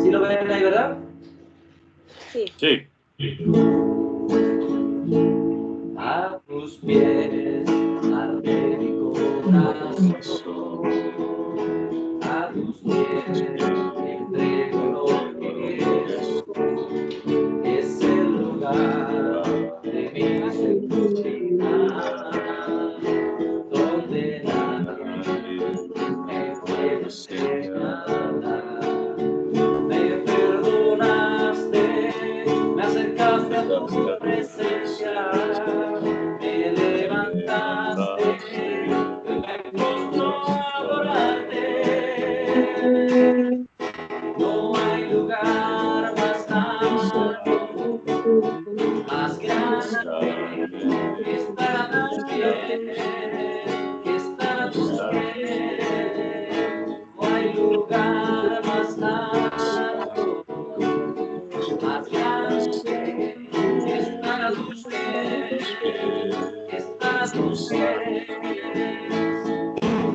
¿Sí lo ven ahí, verdad? Sí. Sí. A tus pies arde mi corazón, a tus pies entrego lo que es el lugar de mi seguridad, donde nadie me puede señalar. Me perdonaste, me acercaste a tu presencia, me levantaste, me postro a adorarte. No hay lugar más alto, más grande que estar a tus pies, que estar a tus pies. No hay lugar más alto, más grande que estar a tus pies, que estar a tus pies.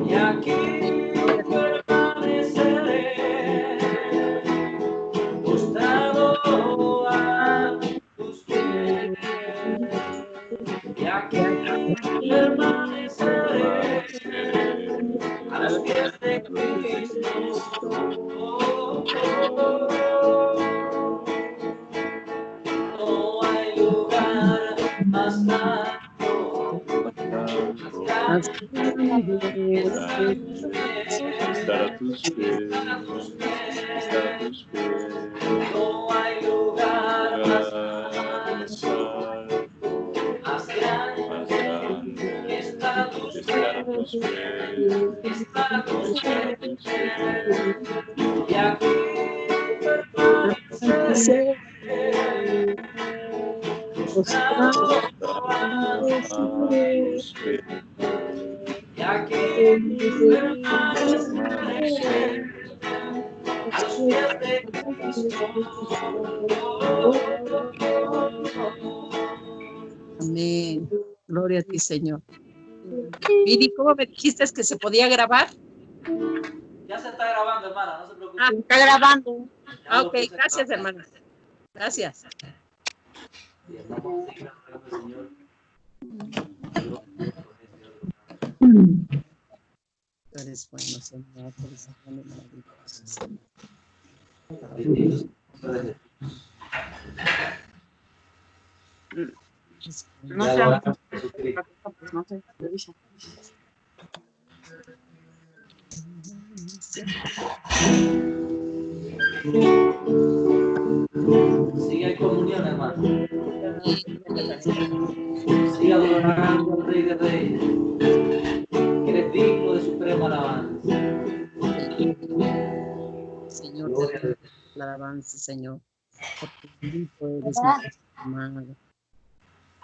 Y aquí permaneceré, postrado a tus pies. Y aquí permaneceré, a los pies de Cristo. No hay lugar más alto, más grande que estar a tus pies, estar a tus pies. No hay lugar más alto, más grande que estar a tus pies, estar a tus pies. Y aquí permaneceré, postrado a tus pies. Y aquí permaneceré, a los pies de Cristo. Amén. Gloria a ti, Señor. Viri, ¿cómo me dijiste que se podía grabar? Ya se está grabando, hermana, no se preocupe. Ah, está grabando. Ah, ok, gracias, hermana. Gracias. Bien, vamos a seguir adorando al Señor. Tú eres bueno, Señor. Tú eres bueno y maravilloso, Señor. Bendito sea el nombre de Jesús. No Ya sé. adoramos a Jesucristo. No sé. Sigue en comunión, hermano. Sigue adorando al Rey de Reyes, que eres digno de suprema alabanza. Señor, Gloria a te doy Dios. la alabanza, Señor. Porque bendito eres, mi amado.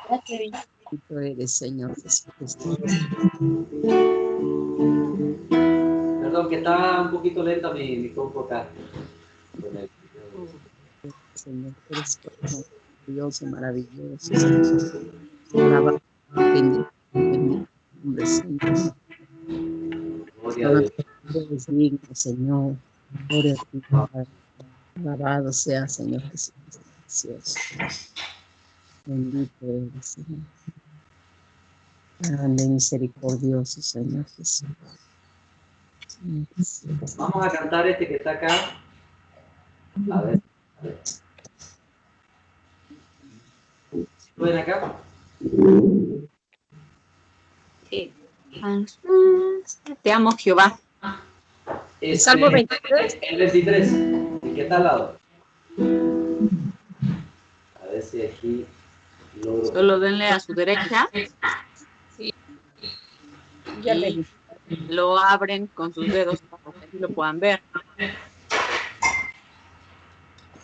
Bendito eres, Señor Jesucristo. Perdón, que está un poquito lenta mi compu acá. Señor, eres bueno, Dios maravilloso, Señor. Alabado, bendito, bendito nombre, Señor. Gloria a Dios. Eres digno, Señor. Gloria a ti, Padre. Alabado sea, Señor Jesucristo. Precioso. Bendito eres, Señor. Grande y misericordioso, Señor Jesús. Señor Jesús. Vamos a cantar este que está acá. A ver. ¿Pueden acá? Sí. Te amo, Jehová. Salmo 23. El 23, el que está al lado. A ver si aquí logro. Solo denle a su derecha. Sí. Ya le Y lo abren con sus dedos para que así lo puedan ver.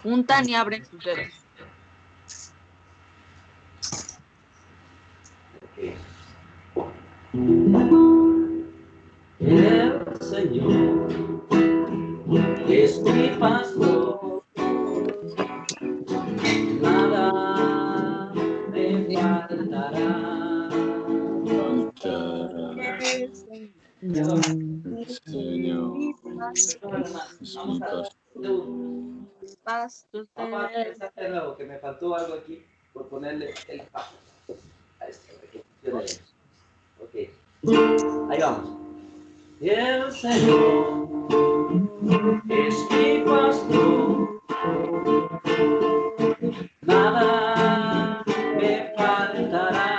Juntan y abren sus dedos. Okay. El Señor es mi pastor, nada me faltará. Señor, Vamos a empezar de nuevo, que me faltó algo aquí por ponerle el paso a este. Ok, ahí vamos. El Señor es mi pastor, nada me faltará.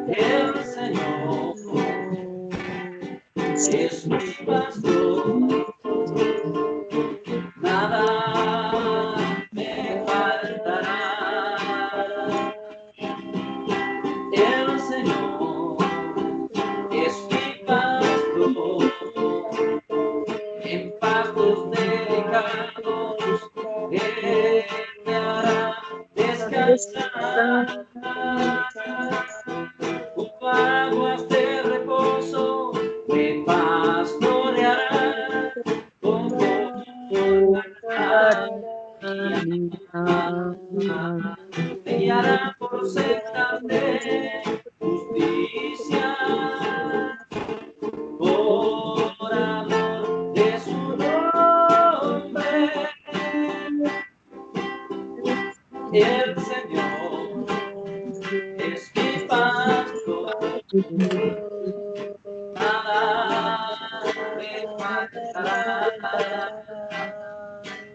El Señor es mi pastor, nada me faltará. El Señor es mi pastor, en pastos delicados Él me hará descansar. Junto a aguas de reposo me pastoreará, confortará mi alma, me guiará por sendas de justicia, por amor de su nombre. El Señor es mi pastor, nada me faltará.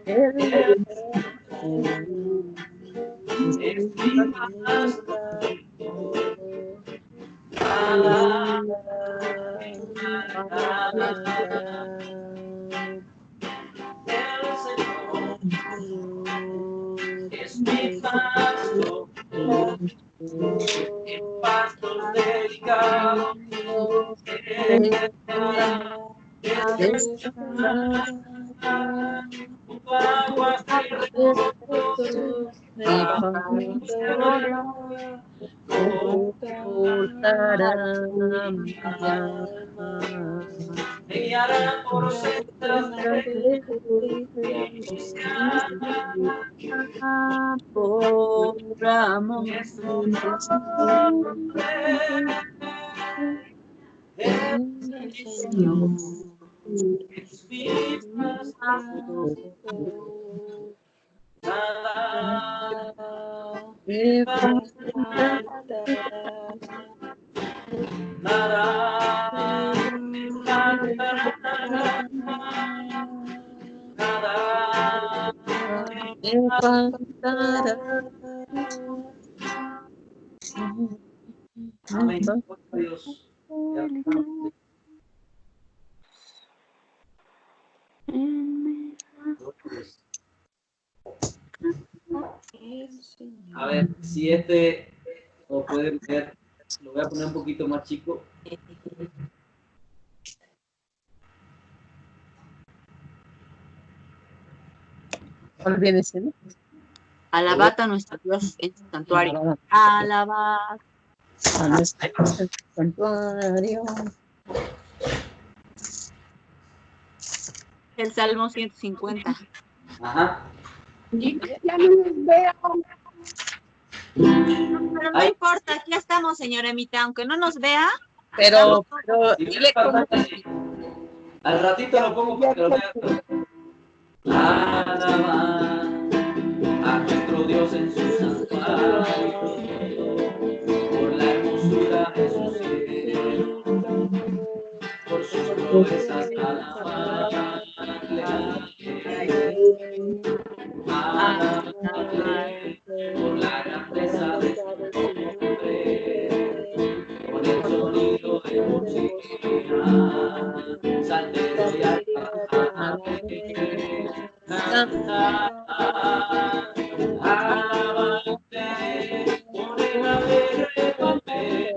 El Señor es mi pastor, nada me faltará. El Señor es mi pastor, en pastos delicados Él me hará descansar. Junto a aguas de reposo me pastoreará, confortará mi alma, me guiará por sendas de justicia, por amor de su nombre. El Señor es mi pastor, nada me faltará, nada me faltará, nada me faltará. Amén. Dios. A ver, si este lo pueden ver, lo voy a poner un poquito más chico. ¿Cuál viene siendo? Alabad a nuestro Dios en su santuario. Alabad A nuestro Dios en su santuario. el Salmo 150. Ajá. Ya no los veo. Pero no importa, aquí estamos, señora Emita, aunque no nos vea. Pero Dile cómo. Al ratito lo pongo para que lo vean. Alabad a nuestro Dios en su santuario, por la hermosura de su cielo, por sus proezas alabadle, alabadle, por la grandeza de su nombre, con el sonido de bocina, saltero y alabadle. Alabarte con el alegre papel,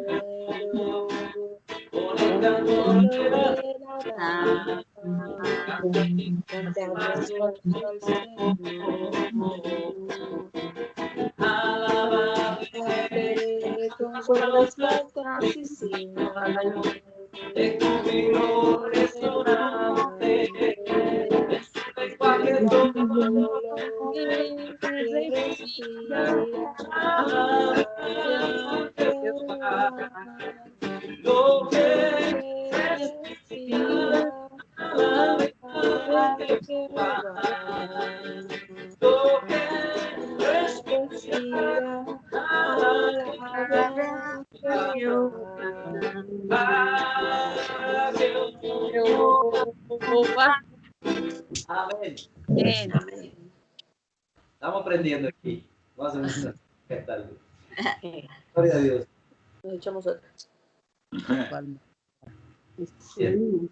con el cantor de la alabarte con cuerdas blancas y sin de júbilo resonante, en su lenguaje todo lo que Jehová. Amén. Bien. Estamos aprendiendo aquí. Vamos a hacer ¿qué tal? Gloria a Dios. Nos echamos otra. Palma. Bien.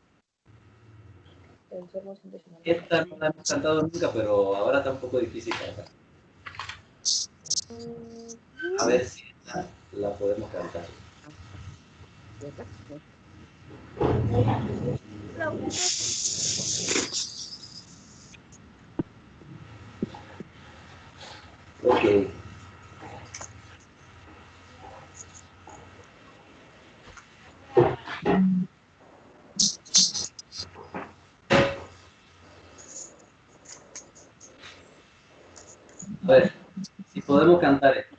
Esta no la hemos cantado nunca, pero ahora está un poco difícil cantar. A ver si esta la podemos cantar. Ok. A ver, si podemos cantar esto.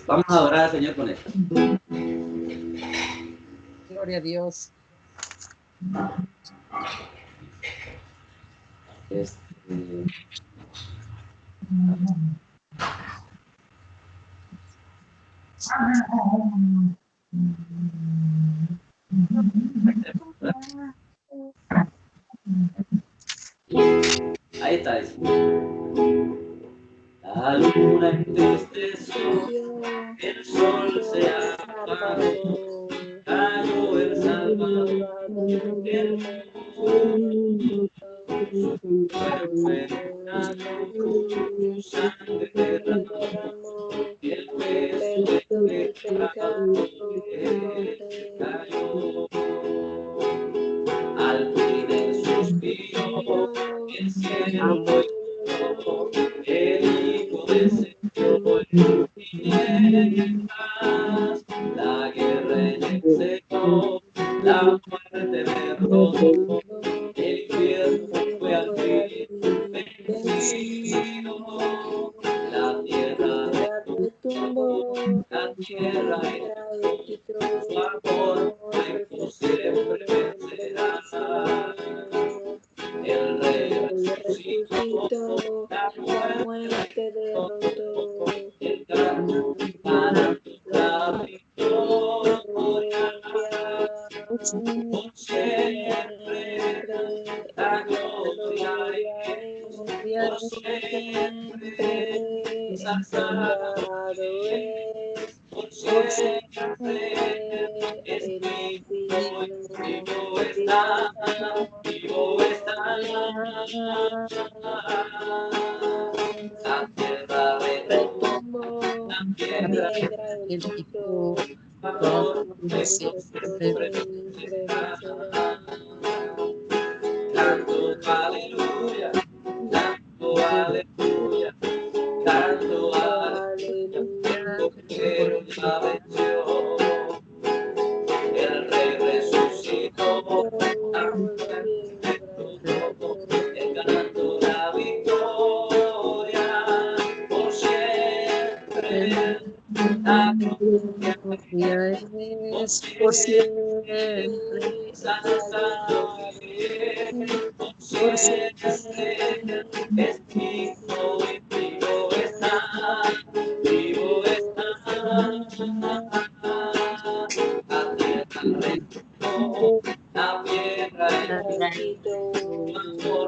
Vamos a adorar al Señor con esto. Gloria a Dios. Ahí está eso. La luna entristeció, el sol se apagó, cayó el Salvador, el mundo, su cuerpo en una cruz, sangre derramó, el peso del pecado cayó. Al fin el suspiro, el cielo lloró, el Hijo descendió en tinieblas, la guerra en el Señor, la muerte derrotó, el infierno fue al fin vencido, la tierra retumbó, la tierra entró, su amor por siempre vencerá. El Rey resucitó, la muerte derrotó, el gran ganando la victoria. Por siempre la gloria es, por siempre exaltado es, por siempre es vivo, vivo está, vivo está. La tierra retumbó, la piedra El tipo canto aleluya, canto aleluya, canto aleluya, porque ya venció, el Rey resucitó, el ganando la victoria, por siempre. La gloria es por siempre. exaltado es, por siempre es vivo y vivo está, vivo está. La tierra retumbó, la tierra entró, su amor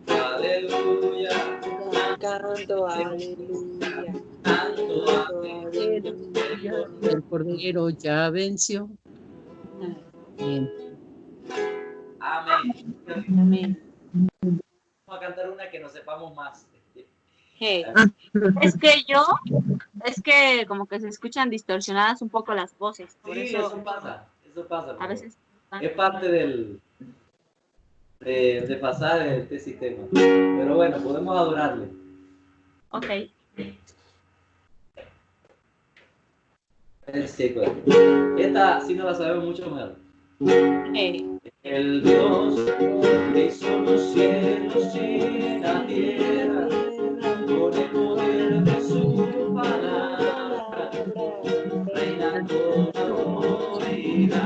aleluya, Canto aleluya, canto Aleluya. El Cordero ya venció. Bien. amén. amén. Vamos a cantar una que nos sepamos más. Hey. Es que como que se escuchan distorsionadas un poco las voces, por Sí, eso eso pasa. a veces. Es parte de pasar este sistema. Pero bueno, podemos adorarle. Ok. Esta sí no la sabemos mucho mejor. Hey. El Dios que hizo los cielos y la tierra con el poder de su palabra, reina con autoridad.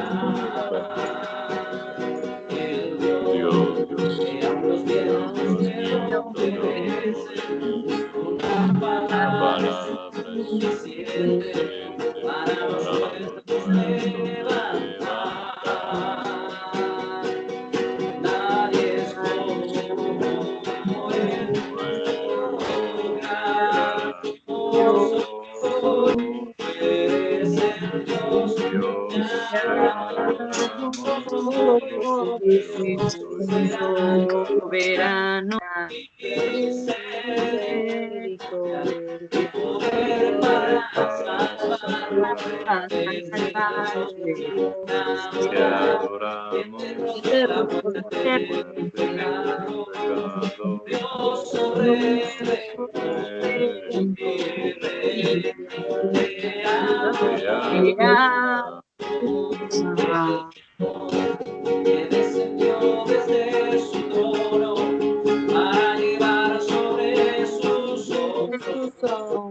soberano, Te adoramos, que descendió desde su trono para llevar sobre sus hombros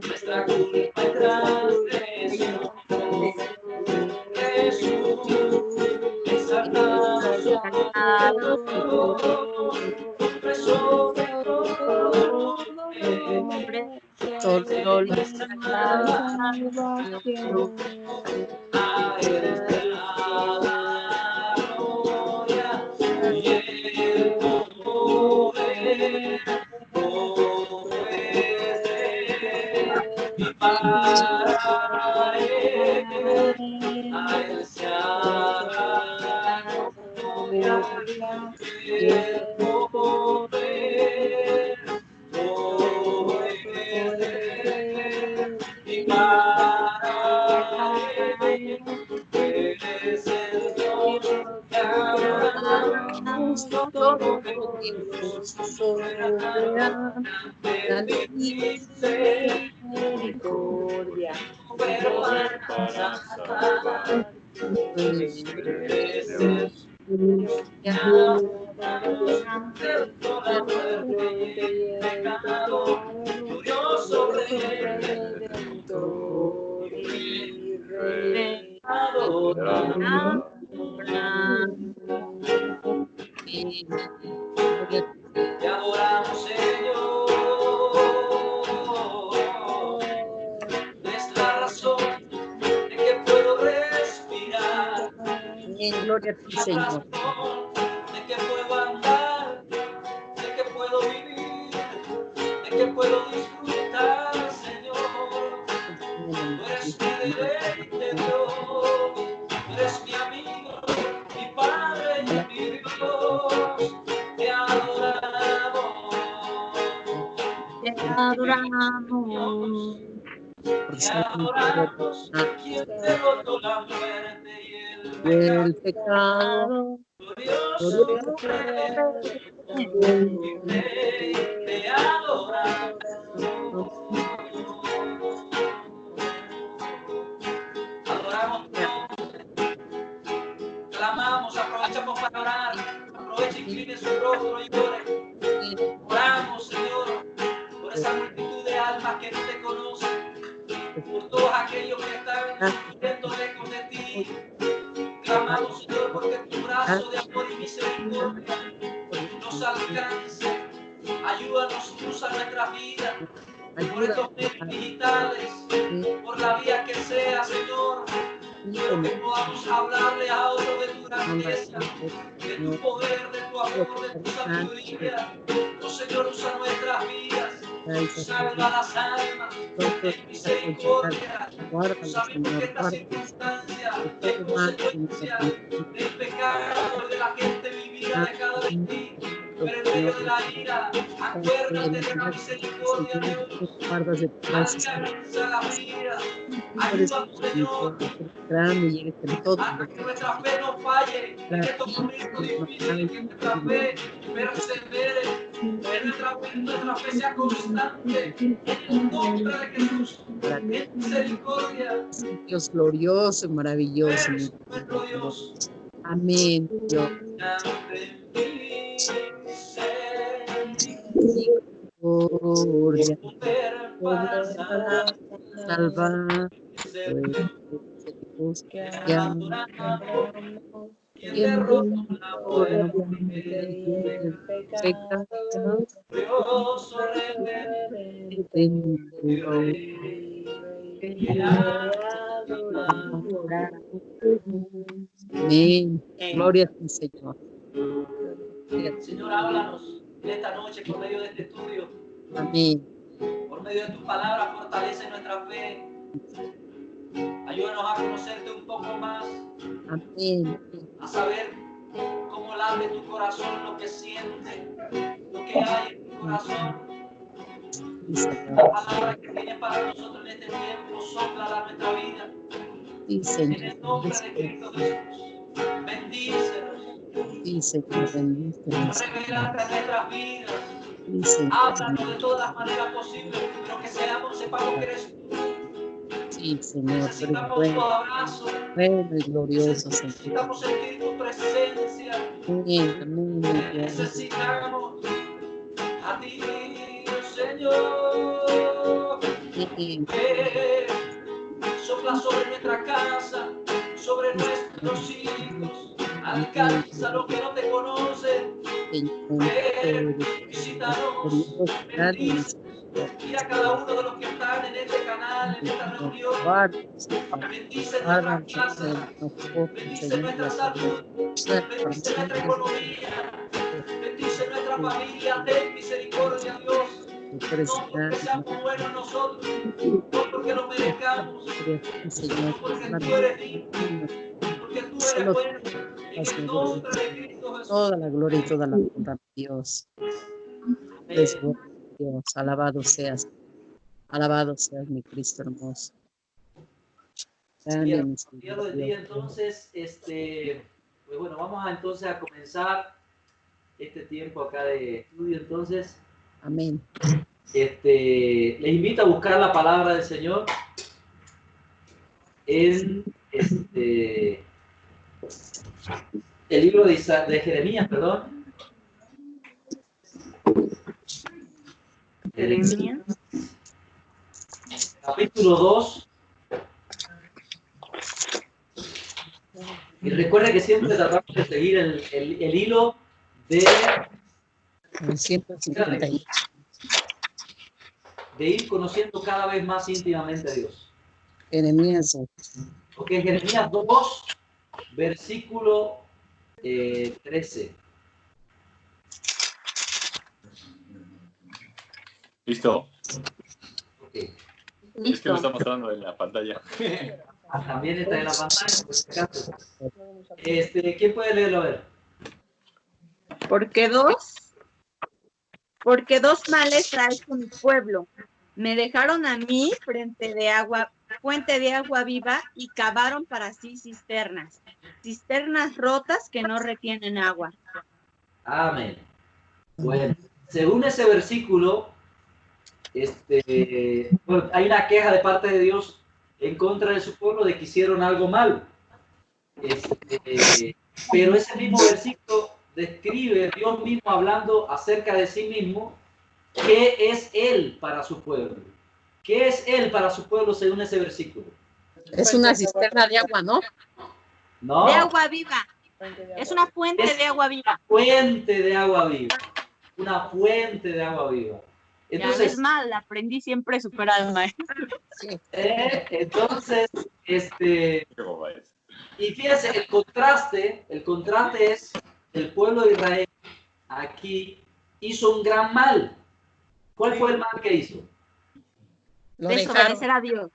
nuestra culpa y transgresión. Jesús, exaltado sobre todo nombre, Solo la a él la gloria y el poder, y para él, a él se hará gloria y el poder, y para él, eres el Dios que adoramos todo todos, soberano, misericordia, para salvar. Eres el Dios que adoramos por la muerte y el pecado, glorioso Redentor y Rey. Adoramos. Te adoramos, Señor. Es la razón de que puedo respirar. Gloria a ti, Señor. De que puedo andar, de que puedo vivir, de que puedo disfrutar, Señor. Tú eres mi deleite, Dios. Tú eres mi amigo, mi Padre y mi Dios. Te adoramos. te adoramos. Te adoramos, quien derrotó la muerte y el pecado, glorioso Rey, te adoramos. Adoramos tu nombre, clamamos, aprovechamos para orar. Aprovecha, incline su rostro y ore. Oramos, Señor, por esa multitud de almas que no te conocen, por todos aquellos que están sufriendo lejos de ti. Clamamos, Señor, porque tu brazo de amor y misericordia nos alcance. Ayúdanos, cruza nuestras vidas por estos medios digitales, por la vía que sea, Señor. Quiero que podamos hablarle a otros de tu grandeza, de tu poder, de tu amor, de tu sabiduría. Oh, Señor, usa nuestras vidas, salva las almas, ten misericordia. Sabemos que esta circunstancia es consecuencia del pecado de la gente vivida de cada vez. Pero en medio de la ira, acuérdate de la misericordia, Dios. Alcanza la vida. Ayúdanos, Señor, a que nuestra fe no falle en estos momentos difíciles, que nuestra fe persevere, que nuestra fe sea constante en el nombre de Jesús. En misericordia. Dios glorioso y maravilloso. Nuestro Dios. Amén, Dios. Misericordia, poder salvar, Amén. Gloria a ti, Señor. Señor, háblanos en esta noche por medio de este estudio. Amén. Por medio de tu palabra, fortalece nuestra fe. Ayúdanos a conocerte un poco más, Amén. a saber cómo late tu corazón, lo que siente, lo que hay en tu corazón. Sí, Señor. La palabra que tiene para nosotros en este tiempo, sopla a nuestra vida. Sí, En Señor. el nombre de Cristo Jesús. Bendícenos. Sí, Señor. Bendícenos. Revelate a nuestras vidas. Sí, Señor. Háblanos de todas las maneras posibles, pero que sepamos que eres tú. Sí, Señor. Tú eres Necesitamos tu bueno, abrazo. bueno y glorioso, Señor. Necesitamos sentir tu presencia. Amén. Amén, mi Dios. Necesitamos a ti, Señor. Amén. Sopla sobre nuestra casa, sobre nuestros hijos. Alcanza a los que no te conocen. Visítanos, bendícenos. Mira cada uno de los que están en este canal, en esta reunión. Bendice nuestra casa, bendice nuestra salud, bendice nuestra economía, bendice nuestra familia. Ten misericordia, Dios. No porque seamos buenos nosotros, no porque lo merezcamos, sino porque tú eres digno, porque tú eres bueno. En el nombre de Cristo Jesús. Toda la gloria y toda la honra, Dios. Es bueno, Dios. Alabado seas mi Cristo hermoso. Bien, Grande, mi día del día, entonces, pues bueno, vamos entonces a comenzar este tiempo acá de estudio. Entonces, amén. les invito a buscar la palabra del Señor en el libro de Jeremías, perdón. Jeremías. Capítulo 2. Y recuerda que siempre tratamos de seguir el hilo de 151. de ir conociendo cada vez más íntimamente a Dios. Jeremías. Ok, Jeremías 2, versículo 13. Listo. Okay. Es que lo está mostrando en la pantalla. También está en la pantalla, por si acaso. ¿Quién puede leerlo? A ver. Porque dos males ha hecho mi pueblo. Me dejaron a mí fuente de agua viva y cavaron para sí cisternas rotas que no retienen agua. Amén. Bueno, según ese versículo, bueno, hay una queja de parte de Dios en contra de su pueblo de que hicieron algo mal. Pero ese mismo versículo describe Dios mismo hablando acerca de sí mismo, qué es Él para su pueblo. ¿Qué es Él para su pueblo según ese versículo? Es una cisterna de agua, ¿no? No. De agua viva. Es una fuente de agua viva. Fuente de agua viva. Una fuente de agua viva. Entonces, es mal, aprendí siempre super al maestro. Sí. Entonces, y fíjense, el contraste es el pueblo de Israel aquí hizo un gran mal. ¿Cuál fue el mal que hizo? Desobedecer a Dios.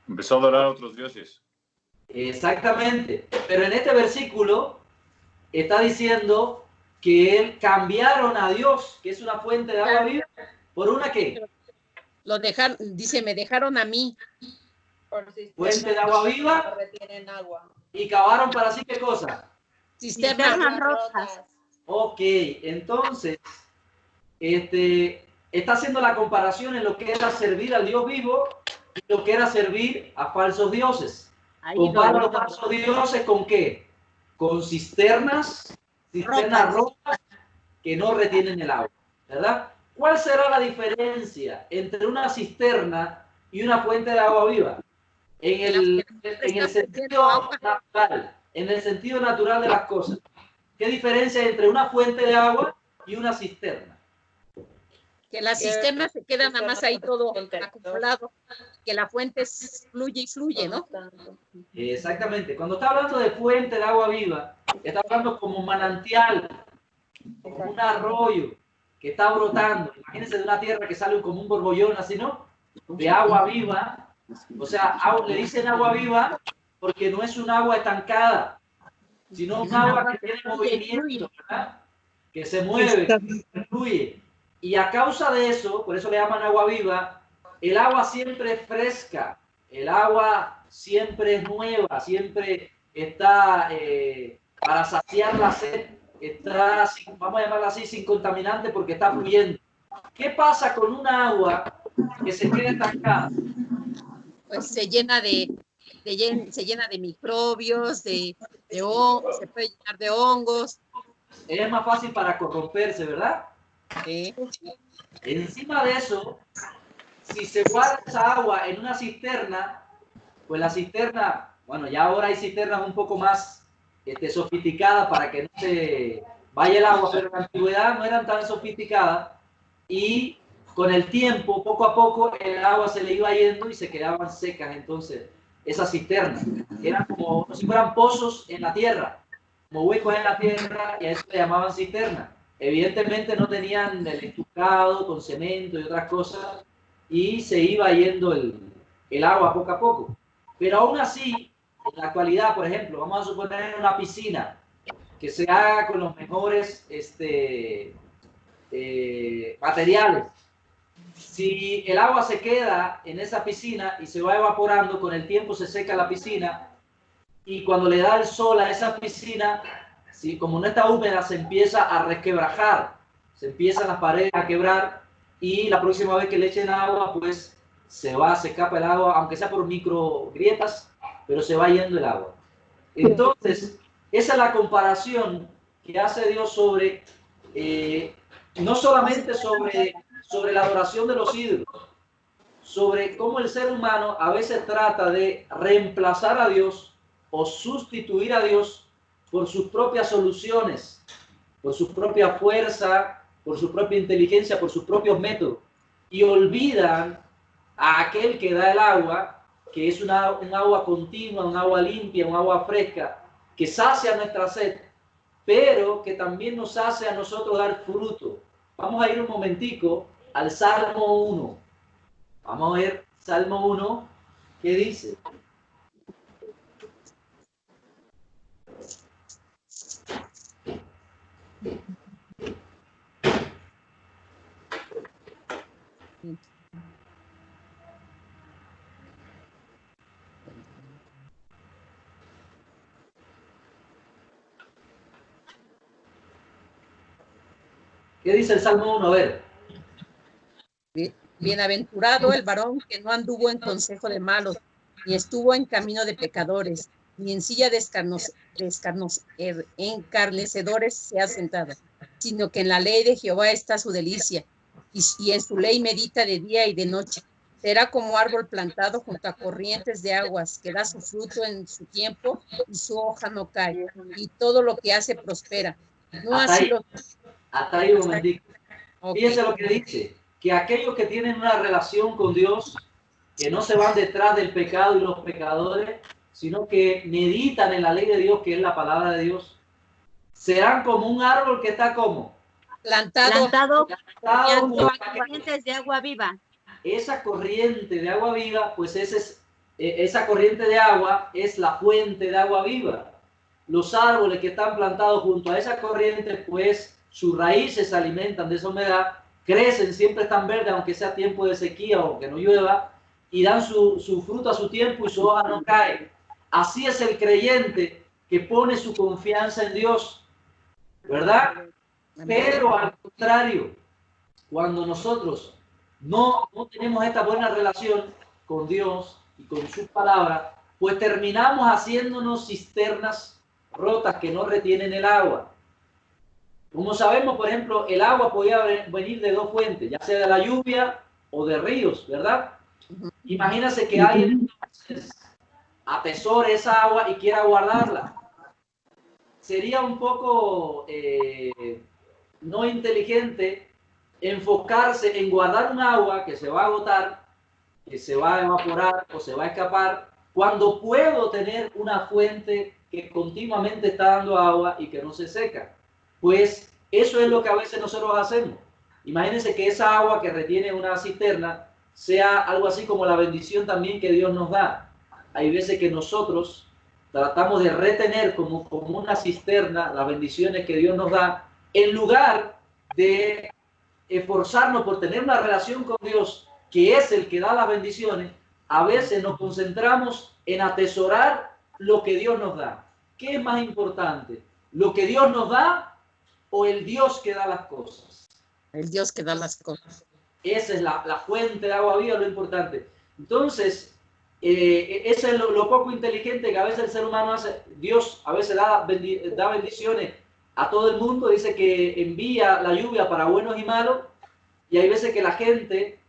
Empezó a adorar a otros dioses. Exactamente. Pero en este versículo está diciendo que cambiaron a Dios, que es una fuente de agua viva, ¿por una qué? Lo dejaron, dice, me dejaron a mí. Fuente de agua viva. Retienen agua. Y cavaron para sí, ¿qué cosa? Cisternas rotas. Ok, entonces, está haciendo la comparación en lo que era servir al Dios vivo y lo que era servir a falsos dioses. Compara los falsos dioses con ¿qué? Con cisternas rotas que no retienen el agua, ¿verdad? ¿Cuál será la diferencia entre una cisterna y una fuente de agua viva? En el sentido natural, en el sentido natural de las cosas. ¿Qué diferencia hay entre una fuente de agua y una cisterna? Que la cisterna se queda nada más ahí todo acumulado, que la fuente fluye y fluye, ¿no? Exactamente. Cuando está hablando de fuente de agua viva, está hablando como manantial, como un arroyo que está brotando. Imagínense de una tierra que sale como un borbollón, así, ¿no? De agua viva O sea, le dicen agua viva porque no es un agua estancada, sino un agua que tiene movimiento, ¿verdad? Que se mueve, que fluye. Y a causa de eso, por eso le llaman agua viva, el agua siempre es fresca, el agua siempre es nueva, siempre está para saciar la sed, está, vamos a llamarla así, sin contaminante porque está fluyendo. ¿Qué pasa con una agua que se queda estancada? Pues se llena de microbios, se puede llenar de hongos. Es más fácil para corromperse, ¿verdad? Sí. Encima de eso, si se guarda esa agua en una cisterna, pues la cisterna, bueno, ya ahora hay cisternas un poco más sofisticadas para que no se vaya el agua, pero en la antigüedad no eran tan sofisticadas y con el tiempo, poco a poco, el agua se le iba yendo y se quedaban secas. Entonces, esas cisternas eran como si fueran pozos en la tierra, como huecos en la tierra, y a eso le llamaban cisterna. Evidentemente no tenían el estucado con cemento y otras cosas, y se iba yendo el agua poco a poco. Pero aún así, en la actualidad, por ejemplo, vamos a suponer una piscina que se haga con los mejores materiales. Si el agua se queda en esa piscina y se va evaporando, con el tiempo se seca la piscina y cuando le da el sol a esa piscina, si como no está húmeda, se empieza a resquebrajar, se empiezan las paredes a quebrar y la próxima vez que le echen agua, pues se escapa el agua, aunque sea por micro grietas, pero se va yendo el agua. Entonces, esa es la comparación que hace Dios sobre, no solamente sobre la adoración de los ídolos, sobre cómo el ser humano a veces trata de reemplazar a Dios o sustituir a Dios por sus propias soluciones, por su propia fuerza, por su propia inteligencia, por sus propios métodos, y olvidan a aquel que da el agua, que es un agua continua, un agua limpia, un agua fresca, que sacia nuestra sed, pero que también nos hace a nosotros dar fruto. Vamos a ir un momentico al Salmo 1. Vamos a ver Salmo 1, ¿qué dice? ¿Qué dice el Salmo 1? A ver. Bienaventurado el varón que no anduvo en consejo de malos, ni estuvo en camino de pecadores, ni en silla de escarnecedores se ha sentado, sino que en la ley de Jehová está su delicia, y en su ley medita de día y de noche. Será como árbol plantado junto a corrientes de aguas, que da su fruto en su tiempo y su hoja no cae, y todo lo que hace prospera. No así hasta ahí un momentito. Okay. Fíjense lo que dice, que aquellos que tienen una relación con Dios, que no se van detrás del pecado y los pecadores, sino que meditan en la ley de Dios, que es la palabra de Dios, serán como un árbol que está como plantado junto a corrientes de agua viva. Esa corriente de agua viva, pues esa corriente de agua es la fuente de agua viva. Los árboles que están plantados junto a esa corriente, pues sus raíces se alimentan de esa humedad, crecen, siempre están verdes, aunque sea tiempo de sequía o que no llueva, y dan su fruto a su tiempo y su hoja no cae. Así es el creyente que pone su confianza en Dios, ¿verdad? Pero al contrario, cuando nosotros no tenemos esta buena relación con Dios y con su palabra, pues terminamos haciéndonos cisternas rotas que no retienen el agua. Como sabemos, por ejemplo, el agua podía venir de dos fuentes, ya sea de la lluvia o de ríos, ¿verdad? Imagínense que alguien atesore esa agua y quiera guardarla. Sería un poco no inteligente enfocarse en guardar un agua que se va a agotar, que se va a evaporar o se va a escapar, cuando puedo tener una fuente que continuamente está dando agua y que no se seca. Pues eso es lo que a veces nosotros hacemos. Imagínense que esa agua que retiene una cisterna sea algo así como la bendición también que Dios nos da. Hay veces que nosotros tratamos de retener como una cisterna las bendiciones que Dios nos da, en lugar de esforzarnos por tener una relación con Dios, que es el que da las bendiciones. A veces nos concentramos en atesorar lo que Dios nos da. ¿Qué es más importante? ¿Lo que Dios nos da o el Dios que da las cosas? El Dios que da las cosas. Esa es la fuente de agua viva, lo importante. Entonces, eso es lo poco inteligente que a veces el ser humano hace. Dios a veces da bendiciones a todo el mundo, dice que envía la lluvia para buenos y malos, y hay veces que la gente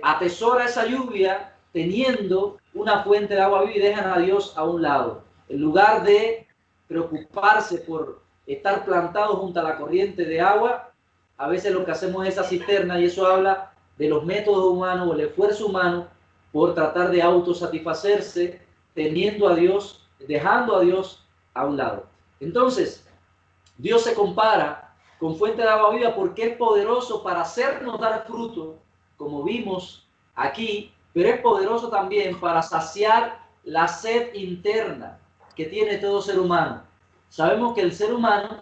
atesora esa lluvia teniendo una fuente de agua viva y dejan a Dios a un lado. En lugar de preocuparse por estar plantados junto a la corriente de agua, a veces lo que hacemos es esa cisterna, y eso habla de los métodos humanos o el esfuerzo humano por tratar de autosatisfacerse, teniendo a Dios, dejando a Dios a un lado. Entonces, Dios se compara con fuente de agua viva porque es poderoso para hacernos dar fruto, como vimos aquí, pero es poderoso también para saciar la sed interna que tiene todo ser humano. Sabemos que el ser humano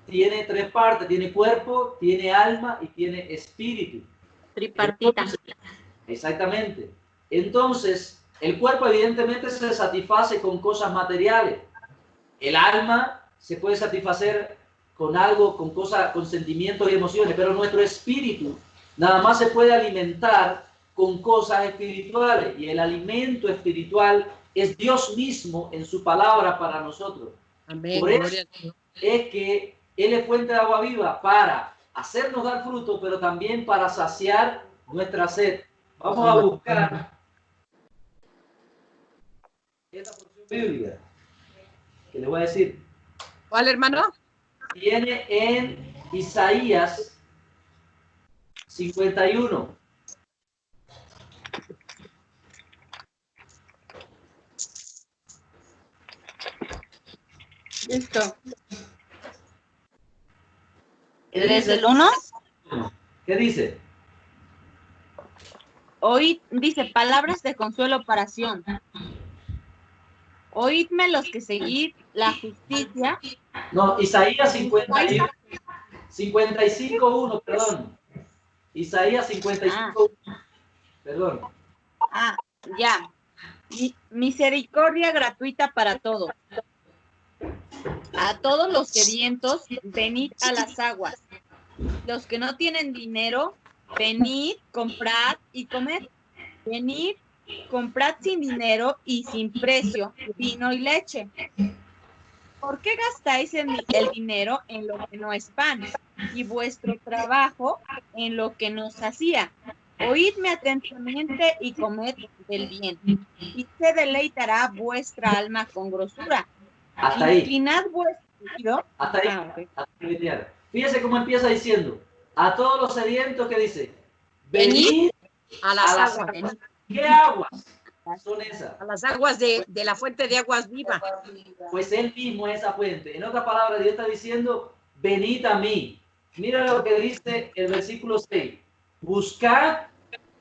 tiene tres partes: tiene cuerpo, tiene alma y tiene espíritu. Tripartita. Exactamente. Entonces, el cuerpo evidentemente se satisface con cosas materiales. El alma se puede satisfacer con algo, con cosas, con sentimientos y emociones, pero nuestro espíritu nada más se puede alimentar con cosas espirituales, y el alimento espiritual es Dios mismo en su palabra para nosotros. Amén. Por eso es que Él es fuente de agua viva para hacernos dar fruto, pero también para saciar nuestra sed. Vamos a buscar esta porción bíblica que le voy a decir. ¿Cuál, hermano? Viene en Isaías 51. Listo. ¿Desde el 1? ¿Qué dice? Oíd, dice, palabras de consuelo para Sión. Oídme los que seguid la justicia. No, Isaías 51, 55.1, perdón. Isaías 55.1, perdón. Ah, ya. Misericordia gratuita para todos. A todos los sedientos, venid a las aguas. Los que no tienen dinero, venid, comprad y comed. Venid, comprad sin dinero y sin precio vino y leche. ¿Por qué gastáis el dinero en lo que no es pan y vuestro trabajo en lo que no sacía? Oídme atentamente y comed del bien, y se deleitará vuestra alma con grosura. Hasta ahí. Inclinad vuestro oído. Hasta ahí. Okay. Fíjese cómo empieza diciendo: a todos los sedientos, que dice, venid a las aguas. ¿Qué aguas son esas? A las aguas de la fuente de aguas viva. Pues Él mismo es esa fuente. En otras palabras, Dios está diciendo: venid a mí. Mira lo que dice el versículo 6. Buscad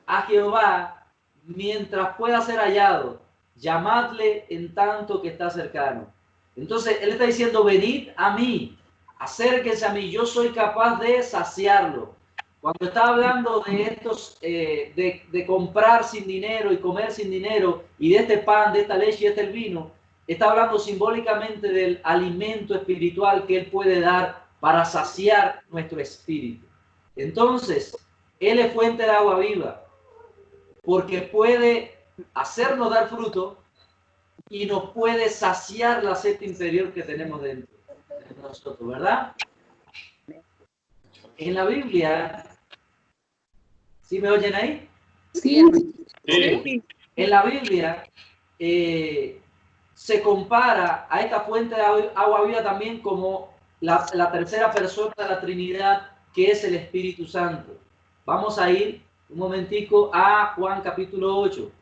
a Jehová mientras pueda ser hallado. Llamadle en tanto que está cercano. Entonces, Él está diciendo: venid a mí. Acérquense a mí. Yo soy capaz de saciarlo. Cuando está hablando de estos, de comprar sin dinero y comer sin dinero, y de este pan, de esta leche y este vino, está hablando simbólicamente del alimento espiritual que Él puede dar para saciar nuestro espíritu. Entonces, Él es fuente de agua viva, porque puede hacernos dar fruto y nos puede saciar la sed interior que tenemos dentro de nosotros, ¿verdad? En la Biblia, ¿sí me oyen ahí? Sí. En la Biblia se compara a esta fuente de agua viva también como la tercera persona de la Trinidad, que es el Espíritu Santo. Vamos a ir un momentico a Juan capítulo 8.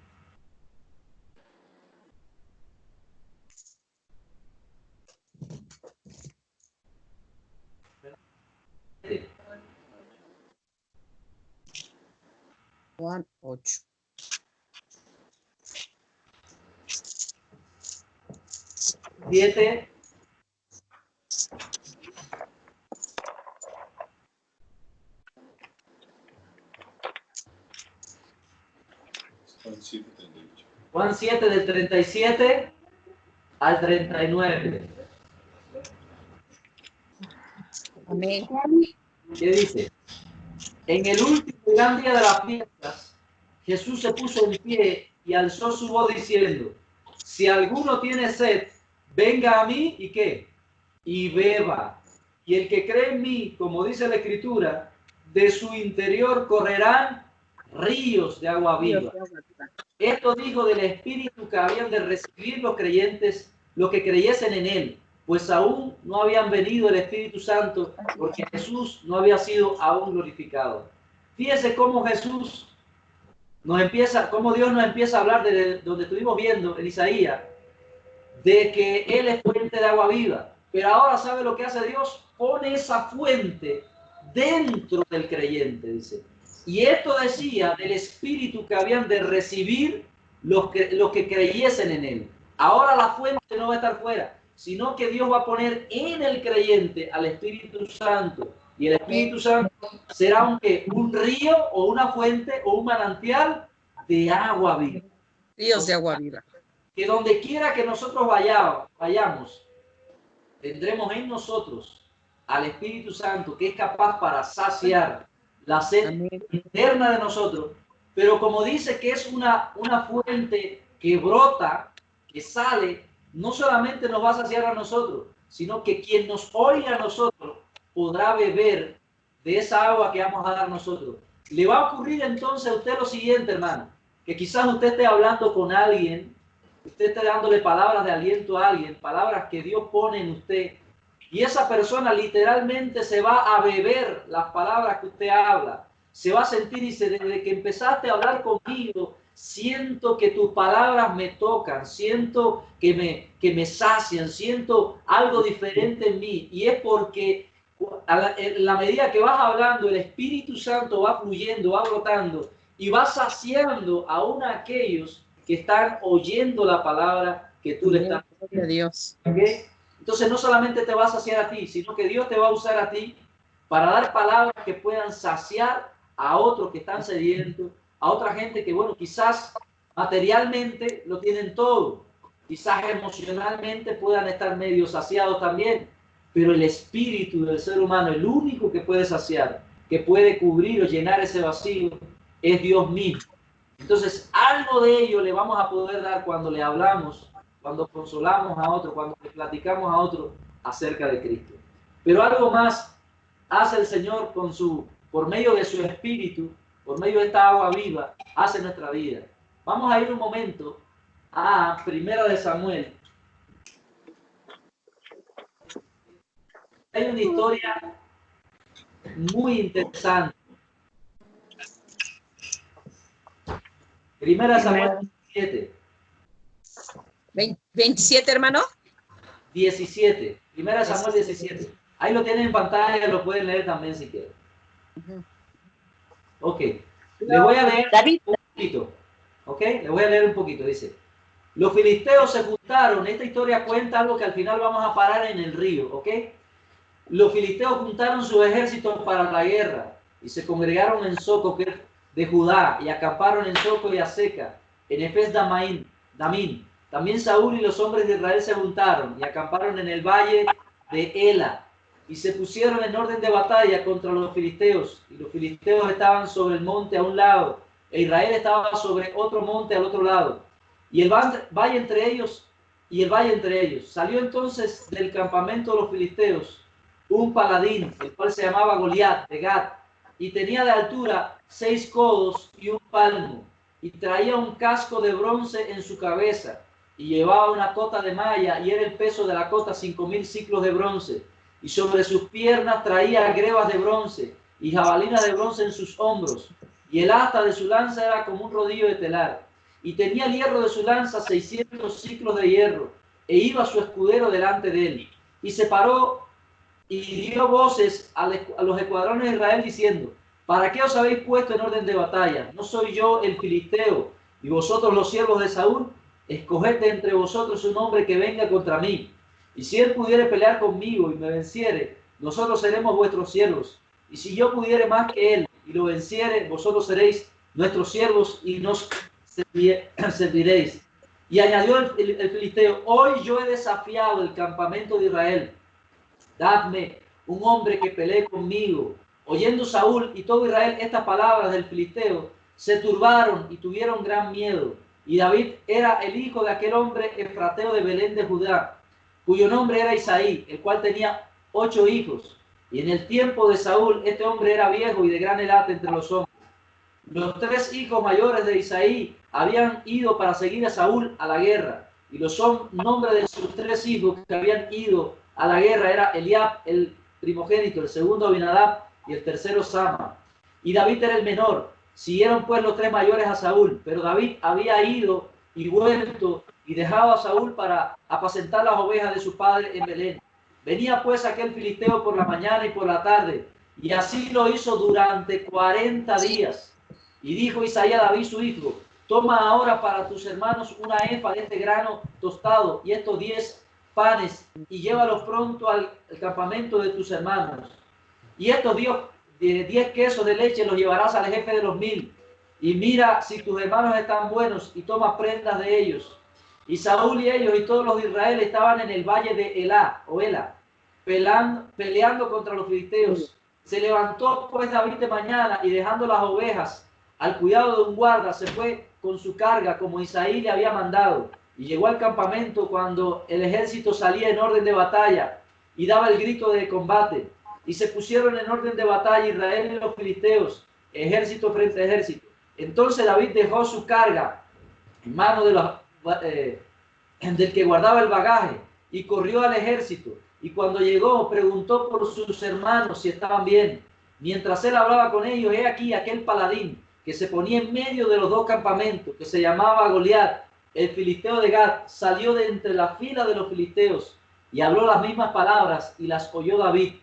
Juan 8. 8. Siete. Juan 7 del 37 al 39. Amén. ¿Qué dice? En el último gran día de las fiestas, Jesús se puso en pie y alzó su voz diciendo: si alguno tiene sed, venga a mí y ¿qué? Y beba. Y el que cree en mí, como dice la Escritura, de su interior correrán ríos de agua viva. Esto dijo del Espíritu que habían de recibir los creyentes, los que creyesen en él, pues aún no habían venido el Espíritu Santo, porque Jesús no había sido aún glorificado. Fíjese cómo Jesús cómo Dios nos empieza a hablar de donde estuvimos viendo en Isaías, de que Él es fuente de agua viva. Pero ahora, ¿sabe lo que hace Dios? Pone esa fuente dentro del creyente, dice. Y esto decía del Espíritu que habían de recibir los que creyesen en Él. Ahora la fuente no va a estar fuera, sino que Dios va a poner en el creyente al Espíritu Santo. Y el Espíritu Santo será un río o una fuente o un manantial de agua viva. Ríos de agua viva. Que donde quiera que nosotros vayamos, tendremos en nosotros al Espíritu Santo, que es capaz para saciar la sed interna de nosotros, pero como dice que es una fuente que brota, que sale, no solamente nos va a saciar a nosotros, sino que quien nos oiga a nosotros podrá beber de esa agua que vamos a dar nosotros. Le va a ocurrir entonces a usted lo siguiente, hermano, que quizás usted esté hablando con alguien, usted esté dándole palabras de aliento a alguien, palabras que Dios pone en usted, y esa persona literalmente se va a beber las palabras que usted habla. Se va a sentir y dice: desde que empezaste a hablar conmigo, siento que tus palabras me tocan, siento que me sacian, siento algo diferente en mí. Y es porque en la medida que vas hablando, el Espíritu Santo va fluyendo, va brotando y va saciando aún a aquellos que están oyendo la palabra que tú le estás diciendo. Dios. ¿Okay? Entonces no solamente te va a saciar a ti, sino que Dios te va a usar a ti para dar palabras que puedan saciar a otros que están sedientos, a otra gente que, bueno, quizás materialmente lo tienen todo, quizás emocionalmente puedan estar medio saciados también, pero el espíritu del ser humano, el único que puede saciar, que puede cubrir o llenar ese vacío, es Dios mismo. Entonces, algo de ello le vamos a poder dar cuando le hablamos, cuando consolamos a otro, cuando le platicamos a otro acerca de Cristo. Pero algo más hace el Señor por medio de su Espíritu, por medio de esta agua viva, hace en nuestra vida. Vamos a ir un momento a 1 de Samuel. Hay una historia muy interesante. 1 Samuel 17. 27, hermano. 17. 1 Samuel 17. Ahí lo tienen en pantalla, lo pueden leer también si quieren. Ok. Les voy a leer un poquito. Ok. Les voy a leer un poquito. Dice: los filisteos se juntaron. Esta historia cuenta algo que al final vamos a parar en el río. Ok. Los filisteos juntaron sus ejércitos para la guerra y se congregaron en Soco de Judá y acamparon en Soco y Aseca, en Efes Damín. También Saúl y los hombres de Israel se juntaron y acamparon en el valle de Ela y se pusieron en orden de batalla contra los filisteos. Y los filisteos estaban sobre el monte a un lado e Israel estaba sobre otro monte al otro lado. Y el valle entre ellos. Salió entonces del campamento de los filisteos un paladín, el cual se llamaba Goliat de Gat, y tenía de altura 6 codos y 1 palmo, y traía un casco de bronce en su cabeza, y llevaba una cota de malla, y era el peso de la cota 5000 ciclos de bronce, y sobre sus piernas traía grebas de bronce, y jabalinas de bronce en sus hombros, y el asta de su lanza era como un rodillo de telar, y tenía el hierro de su lanza 600 ciclos de hierro, e iba su escudero delante de él, y se paró y dio voces a los escuadrones de Israel diciendo: ¿Para qué os habéis puesto en orden de batalla? ¿No soy yo el filisteo y vosotros los siervos de Saúl? Escoged de entre vosotros un hombre que venga contra mí. Y si él pudiere pelear conmigo y me venciere, nosotros seremos vuestros siervos. Y si yo pudiere más que él y lo venciere, vosotros seréis nuestros siervos y nos serviréis. Y añadió el filisteo, hoy yo he desafiado el campamento de Israel. Dadme un hombre que pelee conmigo. Oyendo Saúl y todo Israel estas palabras del filisteo, se turbaron y tuvieron gran miedo. Y David era el hijo de aquel hombre efrateo de Belén de Judá, cuyo nombre era Isaí, el cual tenía 8 hijos. Y en el tiempo de Saúl, este hombre era viejo y de gran edad entre los hombres. Los 3 hijos mayores de Isaí habían ido para seguir a Saúl a la guerra. Y los nombres de sus 3 hijos que habían ido a la guerra era Eliab, el primogénito, el segundo Abinadab y el tercero Sama. Y David era el menor. Siguieron pues los 3 mayores a Saúl, pero David había ido y vuelto y dejado a Saúl para apacentar las ovejas de su padre en Belén. Venía pues aquel filisteo por la mañana y por la tarde, y así lo hizo durante 40 días. Y dijo Isaí a David su hijo, toma ahora para tus hermanos una efa de este grano tostado y estos 10 panes, y llévalos pronto al campamento de tus hermanos. Y estos 10 quesos de leche los llevarás al jefe de los 1000. Y mira si tus hermanos están buenos y toma prendas de ellos. Y Saúl y ellos y todos los de Israel estaban en el valle de Elá, peleando contra los filisteos. Se levantó pues David de mañana y dejando las ovejas al cuidado de un guarda, se fue con su carga como Isaí le había mandado. Y llegó al campamento cuando el ejército salía en orden de batalla y daba el grito de combate. Y se pusieron en orden de batalla Israel y los filisteos, ejército frente a ejército. Entonces David dejó su carga en mano de del que guardaba el bagaje y corrió al ejército. Y cuando llegó, preguntó por sus hermanos si estaban bien. Mientras él hablaba con ellos, he aquí aquel paladín que se ponía en medio de los 2 campamentos, que se llamaba Goliat, el filisteo de Gat, salió de entre la fila de los filisteos y habló las mismas palabras y las oyó David.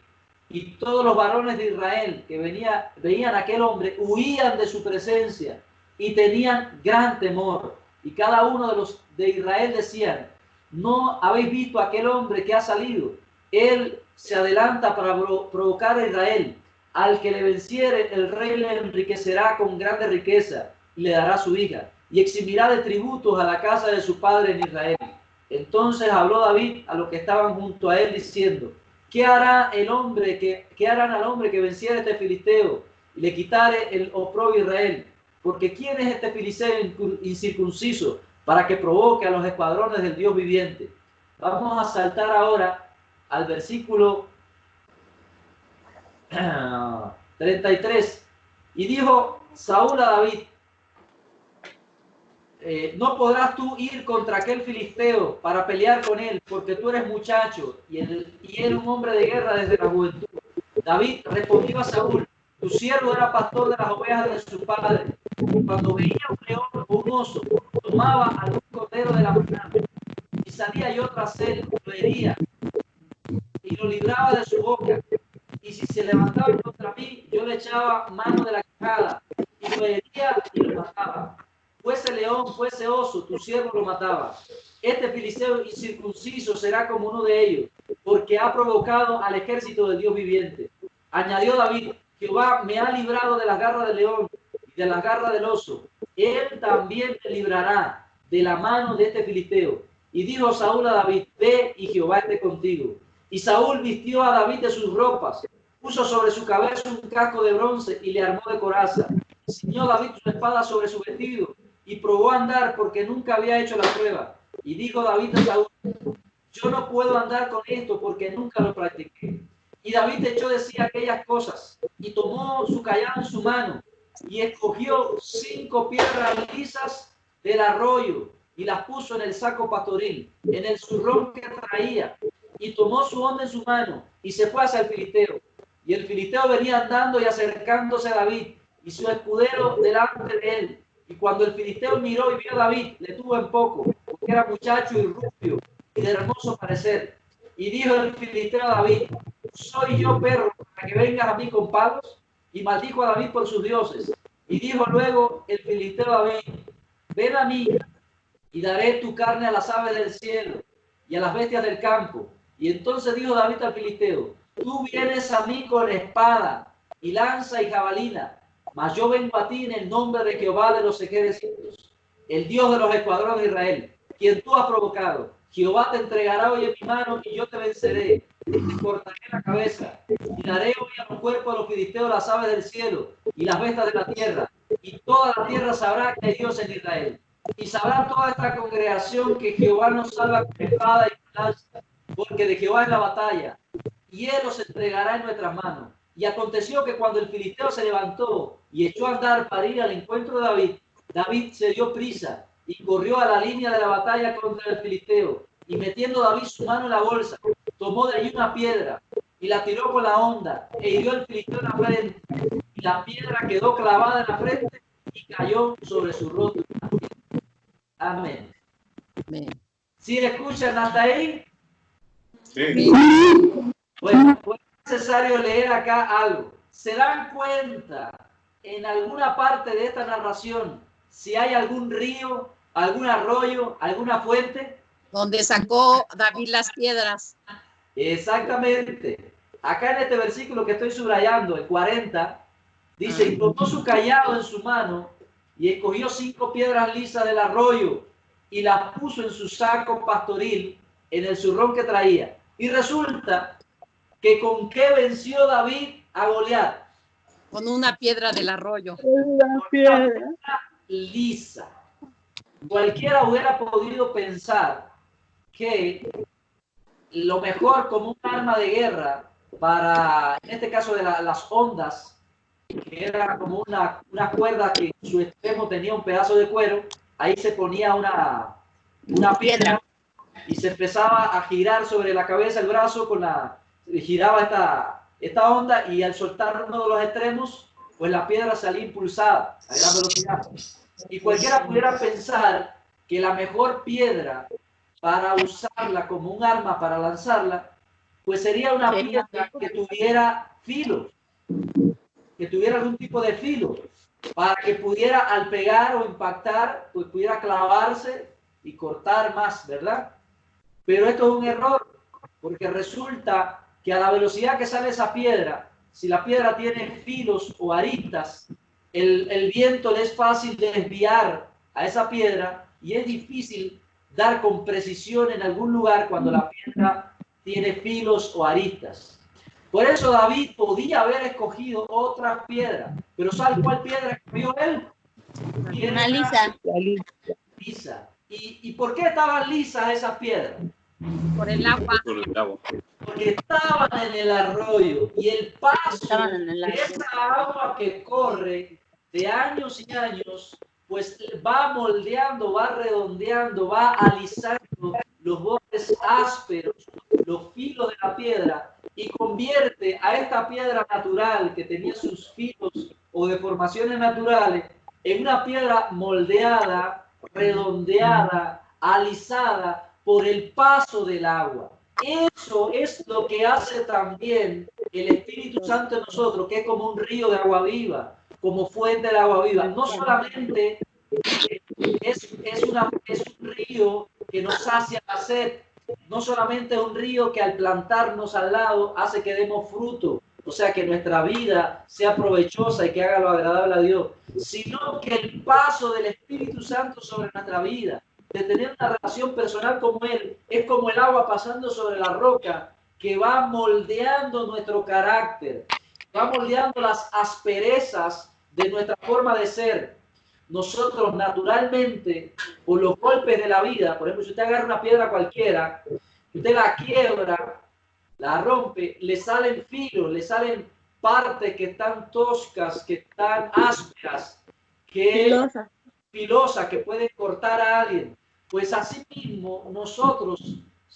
Y todos los varones de Israel que veían a aquel hombre huían de su presencia y tenían gran temor. Y cada uno de los de Israel decían, ¿no habéis visto a aquel hombre que ha salido? Él se adelanta para provocar a Israel. Al que le venciere, el rey le enriquecerá con grande riqueza y le dará su hija. Y eximirá de tributos a la casa de su padre en Israel. Entonces habló David a los que estaban junto a él diciendo, ¿qué harán al hombre que venciere a este filisteo y le quitare el oprobio a Israel? Porque ¿quién es este filisteo incircunciso para que provoque a los escuadrones del Dios viviente? Vamos a saltar ahora al versículo 33. Y dijo Saúl a David, no podrás tú ir contra aquel filisteo para pelear con él, porque tú eres muchacho y él un hombre de guerra desde la juventud. David respondió a Saúl, tu siervo era pastor de las ovejas de su padre. Y cuando veía un león o un oso, tomaba algún cordero de la manada y salía yo tras él, lo hería y lo libraba de su boca. Y si se levantaba contra mí, yo le echaba mano de la quijada y lo hería y lo mataba. Fuese león, fuese oso, tu siervo lo mataba. Este filisteo incircunciso será como uno de ellos, porque ha provocado al ejército del Dios viviente. Añadió David, Jehová me ha librado de las garras del león y de las garras del oso. Él también te librará de la mano de este filisteo. Y dijo Saúl a David, ve y Jehová esté contigo. Y Saúl vistió a David de sus ropas, puso sobre su cabeza un casco de bronce y le armó de coraza. Ciñó David su espada sobre su vestido y probó a andar porque nunca había hecho la prueba. Y dijo David a Saúl, yo no puedo andar con esto porque nunca lo practiqué. Y David echó de sí aquellas cosas y tomó su cayado en su mano y escogió 5 piedras lisas del arroyo y las puso en el saco pastoril, en el zurrón que traía, y tomó su honda en su mano y se fue hacia el filisteo. Y el filisteo venía andando y acercándose a David y su escudero delante de él. Y cuando el filisteo miró y vio a David, le tuvo en poco, porque era muchacho y rubio y de hermoso parecer. Y dijo el filisteo a David, ¿soy yo perro para que vengas a mí con palos? y maldijo a David por sus dioses. Y dijo luego el filisteo a David, ven a mí y daré tu carne a las aves del cielo y a las bestias del campo. Y entonces dijo David al filisteo, tú vienes a mí con espada y lanza y jabalina, mas yo vengo a ti en el nombre de Jehová de los ejércitos, el Dios de los escuadrones de Israel, quien tú has provocado. Jehová te entregará hoy en mi mano y yo te venceré, y te cortaré la cabeza, y daré hoy a los cuerpos de los filisteos las aves del cielo y las bestias de la tierra, y toda la tierra sabrá que hay Dios en Israel. Y sabrá toda esta congregación que Jehová nos salva con espada y con lanza, porque de Jehová es la batalla, y él los entregará en nuestras manos. Y aconteció que cuando el filisteo se levantó y echó a andar para ir al encuentro de David, David se dio prisa y corrió a la línea de la batalla contra el filisteo. Y metiendo David su mano en la bolsa, tomó de allí una piedra y la tiró con la honda e hirió al filisteo en la frente. Y la piedra quedó clavada en la frente y cayó sobre su rostro. Amén. Amén. ¿Sí escuchan hasta ahí? Sí. Bueno, pues es necesario leer acá algo. ¿Se dan cuenta en alguna parte de esta narración si hay algún río, algún arroyo, alguna fuente? Donde sacó David las piedras. Exactamente. Acá en este versículo que estoy subrayando, el 40, dice, y tomó su cayado en su mano y escogió 5 piedras lisas del arroyo y las puso en su saco pastoril en el zurrón que traía. Y resulta que con qué venció David a Goliat. Con una piedra del arroyo. Una piedra lisa. Cualquiera hubiera podido pensar que lo mejor como un arma de guerra para, en este caso de las ondas, que era como una cuerda que en su extremo tenía un pedazo de cuero, ahí se ponía una piedra y se empezaba a girar sobre la cabeza, el brazo, giraba esta onda y al soltar uno de los extremos, pues la piedra salía impulsada a gran velocidad. Y cualquiera pudiera pensar que la mejor piedra para usarla como un arma para lanzarla, pues sería una piedra que tuviera filos, que tuviera algún tipo de filo, para que pudiera al pegar o impactar, pues pudiera clavarse y cortar más, ¿verdad? Pero esto es un error, porque resulta que a la velocidad que sale esa piedra, si la piedra tiene filos o aristas, el viento le es fácil desviar a esa piedra y es difícil dar con precisión en algún lugar cuando la piedra tiene filos o aristas. Por eso David podía haber escogido otras piedras, pero ¿sabes cuál piedra escogió él? Una lisa. Lisa. ¿Y por qué estaban lisas esas piedras? Por el agua. Por el agua. Porque estaban en el arroyo y el paso de esa agua que corre de años y años, pues va moldeando, va redondeando, va alisando los bordes ásperos, los filos de la piedra y convierte a esta piedra natural que tenía sus filos o deformaciones naturales en una piedra moldeada, redondeada, alisada por el paso del agua. Eso es lo que hace también el Espíritu Santo en nosotros, que es como un río de agua viva, como fuente de agua viva. No solamente es un río que nos sacia la sed, no solamente es un río que al plantarnos al lado hace que demos fruto, o sea, que nuestra vida sea provechosa y que haga lo agradable a Dios, sino que el paso del Espíritu Santo sobre nuestra vida, de tener una relación personal con Él, es como el agua pasando sobre la roca que va moldeando nuestro carácter, va moldeando las asperezas de nuestra forma de ser. Nosotros naturalmente, por los golpes de la vida, por ejemplo, si usted agarra una piedra cualquiera, usted la quiebra, la rompe, le salen filos, le salen partes que están toscas, que están ásperas, filosas, que pueden cortar a alguien. Pues así mismo nosotros,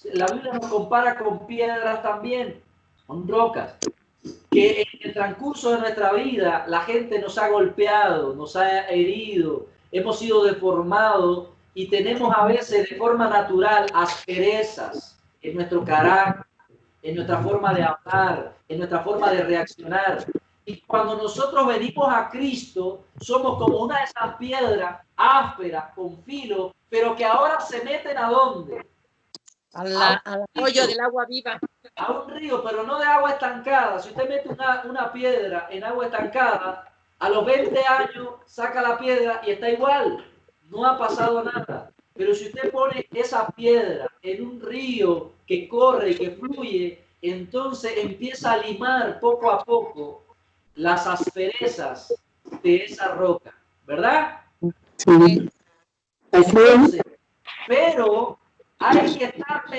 la Biblia nos compara con piedras también, con rocas, que en el transcurso de nuestra vida la gente nos ha golpeado, nos ha herido, hemos sido deformados y tenemos a veces de forma natural asperezas en nuestro carácter, en nuestra forma de hablar, en nuestra forma de reaccionar. Y cuando nosotros venimos a Cristo, somos como una de esas piedras ásperas, con filo, pero que ahora se meten ¿a dónde? Al arroyo del agua viva. A un río, pero no de agua estancada. Si usted mete una piedra en agua estancada, a los 20 años saca la piedra y está igual. No ha pasado nada. Pero si usted pone esa piedra en un río que corre y que fluye, entonces empieza a limar poco a poco las asperezas de esa roca, ¿verdad? Sí. Entonces, pero hay que estar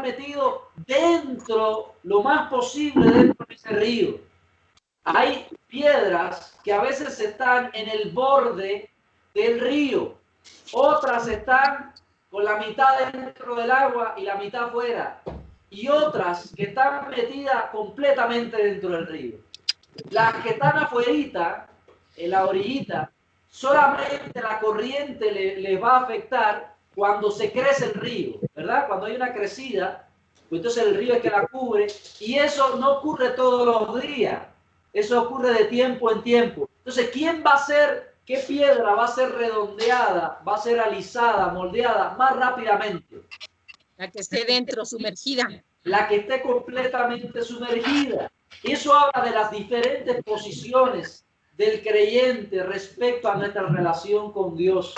metido dentro, lo más posible dentro de ese río. Hay piedras que a veces están en el borde del río, otras están con la mitad dentro del agua y la mitad afuera, y otras que están metidas completamente dentro del río. Las que están afuerita, en la orillita, solamente la corriente les va a afectar cuando se crece el río, ¿verdad? Cuando hay una crecida, pues entonces el río es que la cubre, y eso no ocurre todos los días, eso ocurre de tiempo en tiempo. Entonces, ¿quién va a ser, qué piedra va a ser redondeada, va a ser alisada, moldeada más rápidamente? La que esté dentro, sumergida. La que esté completamente sumergida. Eso habla de las diferentes posiciones del creyente respecto a nuestra relación con Dios.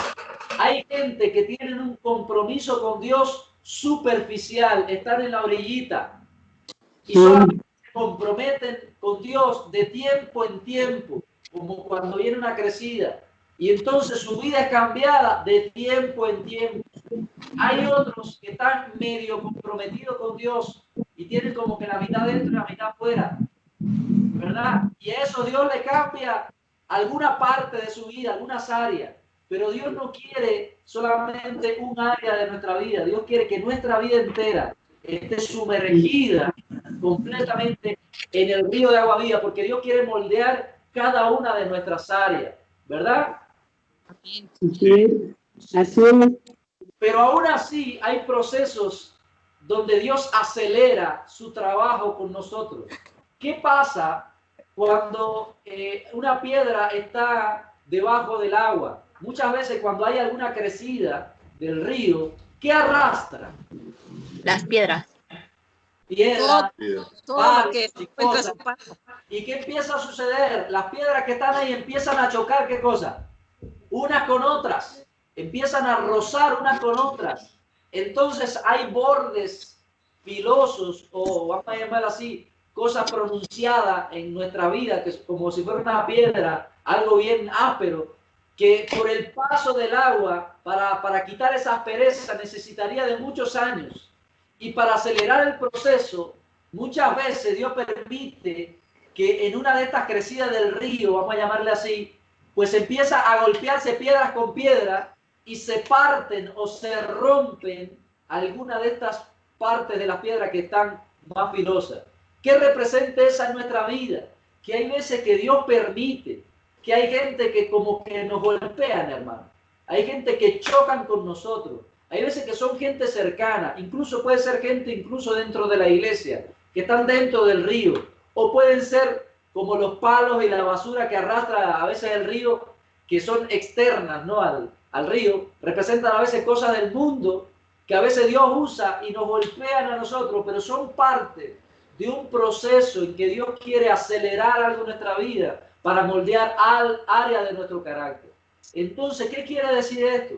Hay gente que tienen un compromiso con Dios superficial, están en la orillita y solamente se comprometen con Dios de tiempo en tiempo, como cuando viene una crecida. Y entonces su vida es cambiada de tiempo en tiempo. Hay otros que están medio comprometidos con Dios y tienen como que la mitad dentro y la mitad afuera, ¿verdad? Y eso Dios le cambia alguna parte de su vida, algunas áreas. Pero Dios no quiere solamente un área de nuestra vida. Dios quiere que nuestra vida entera esté sumergida completamente en el río de agua viva, porque Dios quiere moldear cada una de nuestras áreas, ¿verdad? Sí, así es. Pero aún así hay procesos donde Dios acelera su trabajo con nosotros. ¿Qué pasa cuando una piedra está debajo del agua? Muchas veces cuando hay alguna crecida del río, ¿qué arrastra? Las piedras. Piedras, todo lo que encuentra su paso. ¿Y qué empieza a suceder? Las piedras que están ahí empiezan a chocar, ¿qué cosa? Unas con otras. Empiezan a rozar unas con otras. Entonces hay bordes filosos, o vamos a llamar así, cosas pronunciadas en nuestra vida, que es como si fuera una piedra, algo bien áspero, que por el paso del agua, para quitar esa aspereza, necesitaría de muchos años. Y para acelerar el proceso, muchas veces Dios permite que en una de estas crecidas del río, vamos a llamarle así, pues empieza a golpearse piedras con piedras y se parten o se rompen algunas de estas partes de las piedras que están más filosas. ¿Qué representa esa en nuestra vida? Que hay veces que Dios permite, que hay gente que como que nos golpean, hermano. Hay gente que chocan con nosotros. Hay veces que son gente cercana, incluso puede ser gente incluso dentro de la iglesia, que están dentro del río, o pueden ser como los palos y la basura que arrastra a veces el río, que son externas, ¿no? al río, representan a veces cosas del mundo que a veces Dios usa y nos golpean a nosotros, pero son parte de un proceso en que Dios quiere acelerar algo en nuestra vida para moldear al área de nuestro carácter. Entonces, ¿qué quiere decir esto?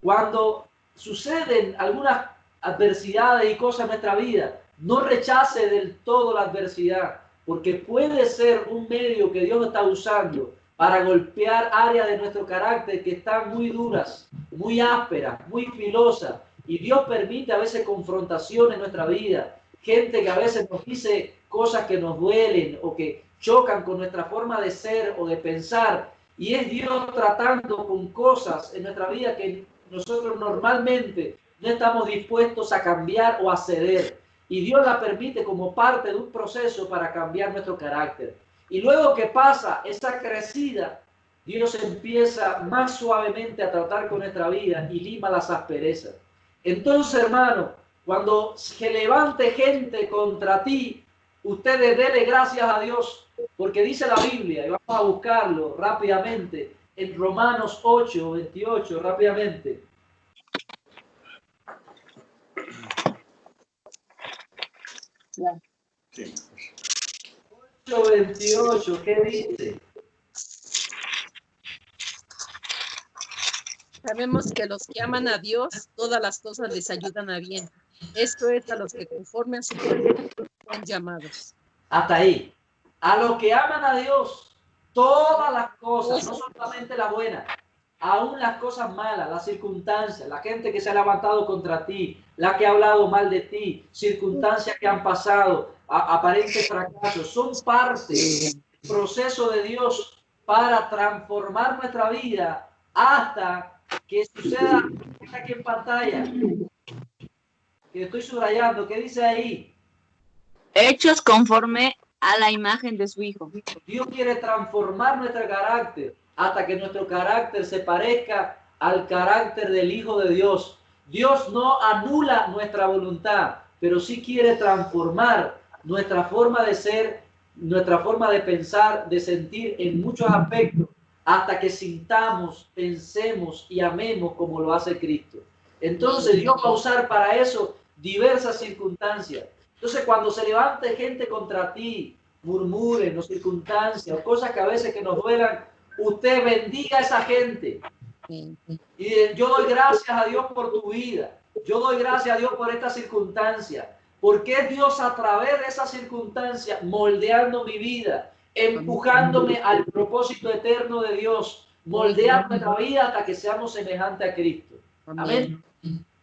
Cuando suceden algunas adversidades y cosas en nuestra vida, no rechace del todo la adversidad, porque puede ser un medio que Dios está usando para golpear áreas de nuestro carácter que están muy duras, muy ásperas, muy filosas, y Dios permite a veces confrontaciones en nuestra vida, gente que a veces nos dice cosas que nos duelen o que chocan con nuestra forma de ser o de pensar, y es Dios tratando con cosas en nuestra vida que nosotros normalmente no estamos dispuestos a cambiar o a ceder. Y Dios la permite como parte de un proceso para cambiar nuestro carácter. Y luego que pasa esa crecida, Dios empieza más suavemente a tratar con nuestra vida y lima las asperezas. Entonces, hermano, cuando se levante gente contra ti, ustedes denle gracias a Dios, porque dice la Biblia, y vamos a buscarlo rápidamente, en Romanos 8, 28, rápidamente. Sí. 8, 28, ¿qué dice? Sabemos que los que aman a Dios, todas las cosas les ayudan a bien. Esto es a los que conforme a su propósito son llamados. Hasta ahí. A los que aman a Dios, todas las cosas, no solamente las buenas, aún las cosas malas, las circunstancias, la gente que se ha levantado contra ti, la que ha hablado mal de ti, circunstancias que han pasado, aparentes fracasos, son parte del proceso de Dios para transformar nuestra vida hasta que suceda aquí en pantalla, que estoy subrayando. ¿Qué dice ahí? Hechos conforme a la imagen de su Hijo. Dios quiere transformar nuestro carácter hasta que nuestro carácter se parezca al carácter del Hijo de Dios. Dios no anula nuestra voluntad, pero sí quiere transformar nuestra forma de ser, nuestra forma de pensar, de sentir en muchos aspectos, hasta que sintamos, pensemos y amemos como lo hace Cristo. Entonces Dios va a usar para eso diversas circunstancias. Entonces cuando se levante gente contra ti, murmuren o circunstancias o cosas que a veces que nos duelan, usted bendiga a esa gente. Y yo doy gracias a Dios por tu vida. Yo doy gracias a Dios por esta circunstancia. Porque es Dios a través de esa circunstancia moldeando mi vida, empujándome al propósito eterno de Dios, moldeando nuestra vida hasta que seamos semejantes a Cristo. Amén.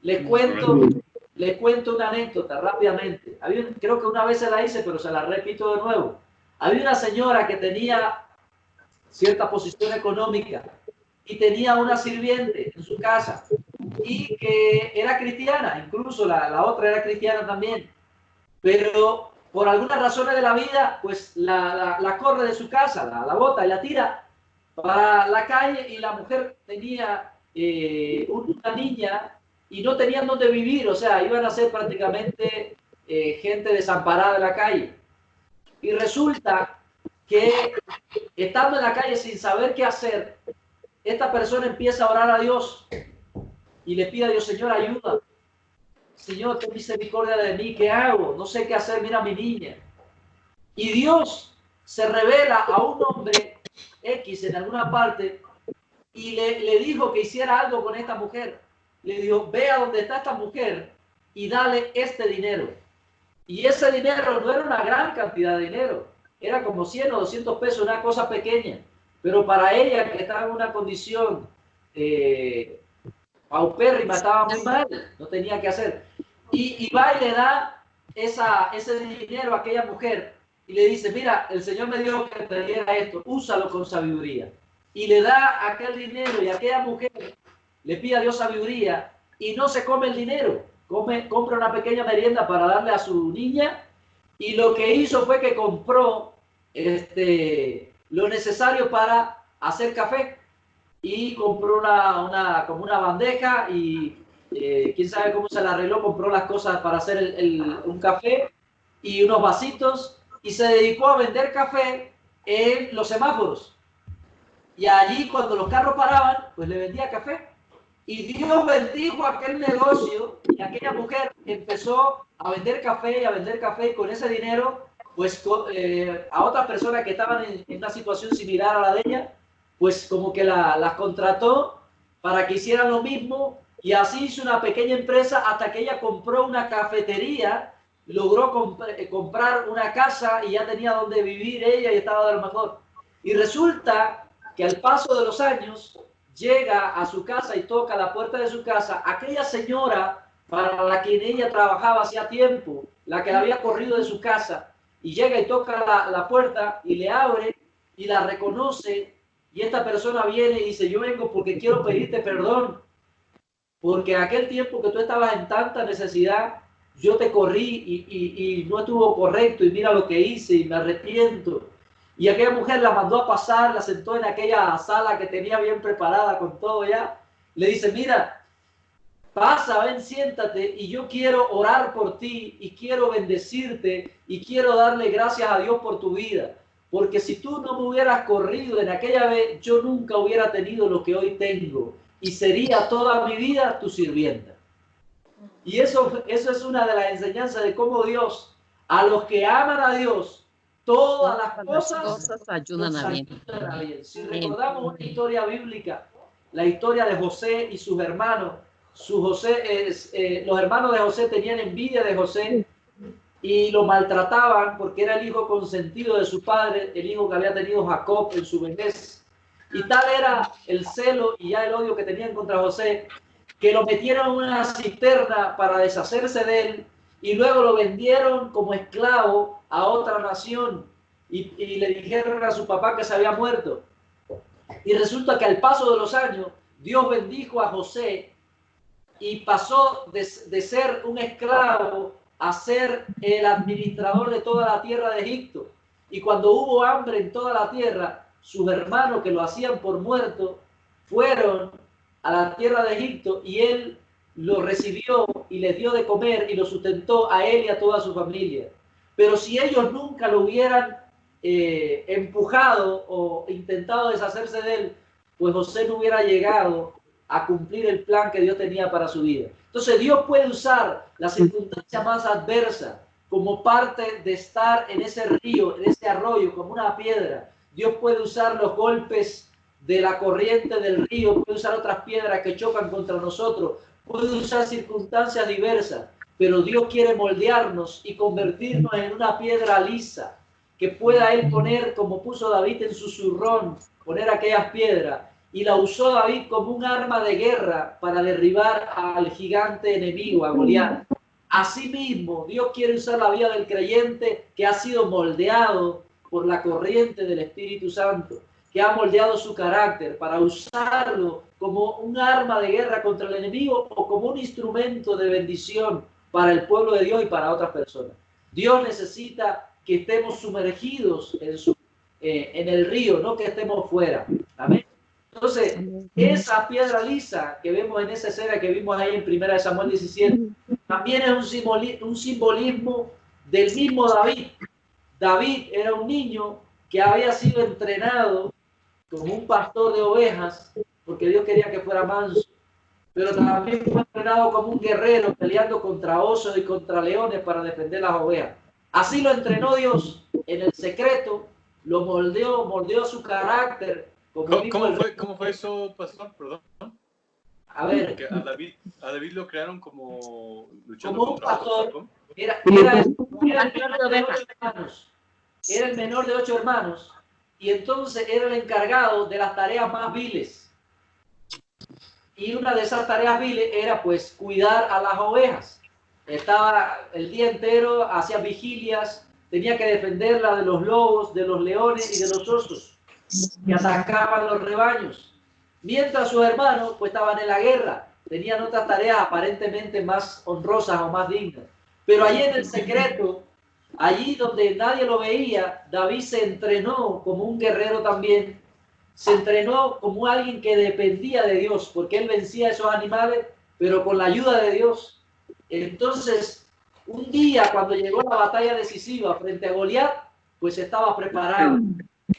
Les cuento una anécdota rápidamente. Creo que una vez se la hice, pero se la repito de nuevo. Había una señora que tenía cierta posición económica y tenía una sirviente en su casa y que era cristiana, incluso la otra era cristiana también, pero por algunas razones de la vida, pues la corre de su casa, la bota y la tira para la calle, y la mujer tenía una niña y no tenían dónde vivir, o sea, iban a ser prácticamente gente desamparada en la calle. Y resulta que estando en la calle sin saber qué hacer, esta persona empieza a orar a Dios y le pide a Dios: Señor, ayuda. Señor, ten misericordia de mí, ¿qué hago? No sé qué hacer, mira a mi niña. Y Dios se revela a un hombre X en alguna parte y le dijo que hiciera algo con esta mujer. Le dijo: ve a donde está esta mujer y dale este dinero. Y ese dinero no era una gran cantidad de dinero, era como 100 o 200 pesos, una cosa pequeña. Pero para ella, que estaba en una condición paupérrima, estaba muy mal, no tenía que hacer. Y va y le da ese dinero a aquella mujer y le dice: mira, el Señor me dijo que te diera esto, úsalo con sabiduría. Y le da aquel dinero, y aquella mujer le pide a Dios sabiduría y no se come el dinero, compra una pequeña merienda para darle a su niña, y lo que hizo fue que compró lo necesario para hacer café, y compró como una bandeja, y quién sabe cómo se la arregló, compró las cosas para hacer un café y unos vasitos, y se dedicó a vender café en los semáforos. Y allí, cuando los carros paraban, pues le vendía café. Y Dios bendijo aquel negocio, y aquella mujer empezó a vender café y a vender café, y con ese dinero, pues a otras personas que estaban en una situación similar a la de ella, pues como que las contrató para que hicieran lo mismo, y así hizo una pequeña empresa hasta que ella compró una cafetería, logró comprar una casa, y ya tenía donde vivir ella y estaba de lo mejor. Y resulta que al paso de los años llega a su casa y toca la puerta de su casa aquella señora para la que ella trabajaba hacía tiempo, la que la había corrido de su casa, y llega y toca la puerta y le abre y la reconoce, y esta persona viene y dice: yo vengo porque quiero pedirte perdón, porque aquel tiempo que tú estabas en tanta necesidad, yo te corrí y no estuvo correcto, y mira lo que hice y me arrepiento. Y aquella mujer la mandó a pasar, la sentó en aquella sala que tenía bien preparada con todo ya. Le dice: mira, pasa, ven, siéntate y yo quiero orar por ti y quiero bendecirte y quiero darle gracias a Dios por tu vida. Porque si tú no me hubieras corrido en aquella vez, yo nunca hubiera tenido lo que hoy tengo y sería toda mi vida tu sirvienta. Y eso es una de las enseñanzas de cómo Dios, a los que aman a Dios, todas las cosas ayudan a bien. Si recordamos una historia bíblica, la historia de José y sus hermanos, los hermanos de José tenían envidia de José y lo maltrataban porque era el hijo consentido de su padre, el hijo que había tenido Jacob en su vejez. Y tal era el celo y ya el odio que tenían contra José, que lo metieron en una cisterna para deshacerse de él y luego lo vendieron como esclavo a otra nación y le dijeron a su papá que se había muerto. Y resulta que al paso de los años, Dios bendijo a José y pasó de ser un esclavo a ser el administrador de toda la tierra de Egipto. Y cuando hubo hambre en toda la tierra, sus hermanos que lo hacían por muerto fueron a la tierra de Egipto y él lo recibió y les dio de comer y lo sustentó a él y a toda su familia. Pero si ellos nunca lo hubieran empujado o intentado deshacerse de él, pues José no hubiera llegado a cumplir el plan que Dios tenía para su vida. Entonces Dios puede usar la circunstancia más adversa como parte de estar en ese río, en ese arroyo, como una piedra. Dios puede usar los golpes de la corriente del río, puede usar otras piedras que chocan contra nosotros, puede usar circunstancias diversas, pero Dios quiere moldearnos y convertirnos en una piedra lisa, que pueda Él poner, como puso David en su zurrón, poner aquellas piedras, y la usó David como un arma de guerra para derribar al gigante enemigo, a Goliat. Asimismo, Dios quiere usar la vida del creyente que ha sido moldeado por la corriente del Espíritu Santo, que ha moldeado su carácter para usarlo como un arma de guerra contra el enemigo o como un instrumento de bendición para el pueblo de Dios y para otras personas. Dios necesita que estemos sumergidos en el río, no que estemos fuera. Amén. Entonces, esa piedra lisa que vemos en esa escena que vimos ahí en 1 Samuel 17, también es un simbolismo del mismo David. David era un niño que había sido entrenado como un pastor de ovejas, porque Dios quería que fuera manso, pero también fue entrenado como un guerrero peleando contra osos y contra leones para defender las ovejas. Así lo entrenó Dios en el secreto, lo moldeó su carácter. ¿Cómo fue eso, pastor? Perdón. A ver. Porque a David lo crearon como luchando como un contra pastor. otros, ¿no? Era el menor de 8 hermanos. Era el menor de 8 hermanos. Y entonces era el encargado de las tareas más viles. Y una de esas tareas viles era pues cuidar a las ovejas. Estaba el día entero, hacía vigilias, tenía que defenderla de los lobos, de los leones y de los osos que atacaban los rebaños. Mientras sus hermanos pues estaban en la guerra, tenían otras tareas aparentemente más honrosas o más dignas. Pero allí en el secreto, allí donde nadie lo veía, David se entrenó como un guerrero también. Se entrenó como alguien que dependía de Dios, porque él vencía a esos animales, pero con la ayuda de Dios. Entonces, un día cuando llegó la batalla decisiva frente a Goliat, pues estaba preparado.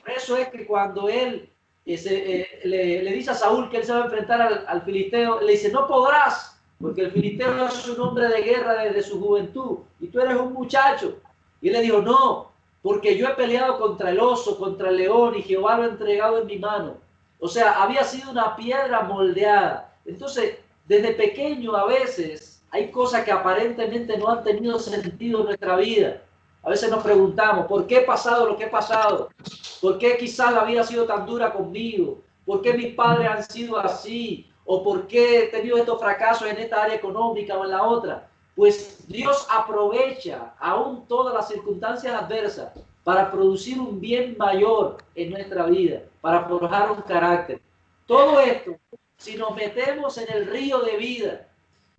Por eso es que cuando él le dice a Saúl que él se va a enfrentar al filisteo, le dice, no podrás, porque el filisteo es un hombre de guerra desde su juventud, y tú eres un muchacho. Y él le dijo, no, porque yo he peleado contra el oso, contra el león, y Jehová lo ha entregado en mi mano. O sea, había sido una piedra moldeada. Entonces, desde pequeño a veces hay cosas que aparentemente no han tenido sentido en nuestra vida. A veces nos preguntamos, ¿por qué he pasado lo que he pasado? ¿Por qué quizás la vida ha sido tan dura conmigo? ¿Por qué mis padres han sido así? ¿O por qué he tenido estos fracasos en esta área económica o en la otra? Pues Dios aprovecha aún todas las circunstancias adversas para producir un bien mayor en nuestra vida, para forjar un carácter. Todo esto, si nos metemos en el río de vida,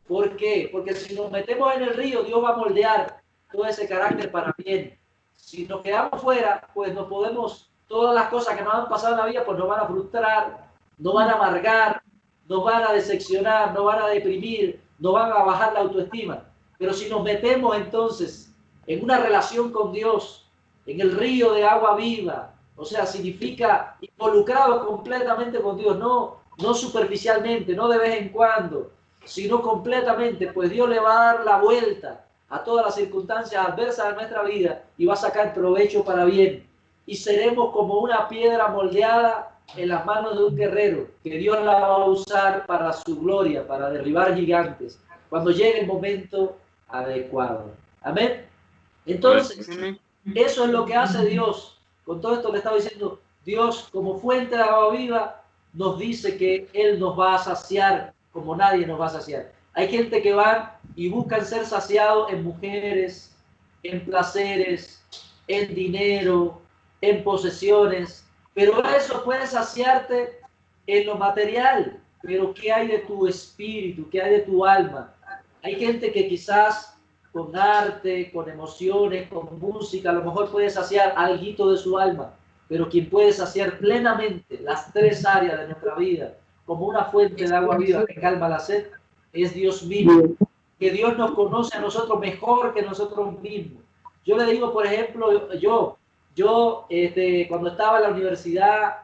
¿por qué? Porque si nos metemos en el río, Dios va a moldear todo ese carácter para bien. Si nos quedamos fuera, pues no podemos, todas las cosas que nos han pasado en la vida, pues nos van a frustrar, nos van a amargar, nos van a decepcionar, nos van a deprimir, nos van a bajar la autoestima. Pero si nos metemos entonces en una relación con Dios, en el río de agua viva, o sea, significa involucrado completamente con Dios, no superficialmente, no de vez en cuando, sino completamente, pues Dios le va a dar la vuelta a todas las circunstancias adversas de nuestra vida y va a sacar provecho para bien. Y seremos como una piedra moldeada en las manos de un guerrero, que Dios la va a usar para su gloria, para derribar gigantes, cuando llegue el momento adecuado. Amén. Entonces, eso es lo que hace Dios. Con todo esto le estaba diciendo, Dios como fuente de agua viva nos dice que Él nos va a saciar como nadie nos va a saciar. Hay gente que va y buscan ser saciados en mujeres, en placeres, en dinero, en posesiones, pero eso puede saciarte en lo material. Pero ¿qué hay de tu espíritu? ¿Qué hay de tu alma? Hay gente que quizás con arte, con emociones, con música, a lo mejor puede saciar algo de su alma, pero quien puede saciar plenamente las tres áreas de nuestra vida, como una fuente de agua viva que calma la sed, es Dios mismo, que Dios nos conoce a nosotros mejor que nosotros mismos. Yo le digo, por ejemplo, yo cuando estaba en la universidad,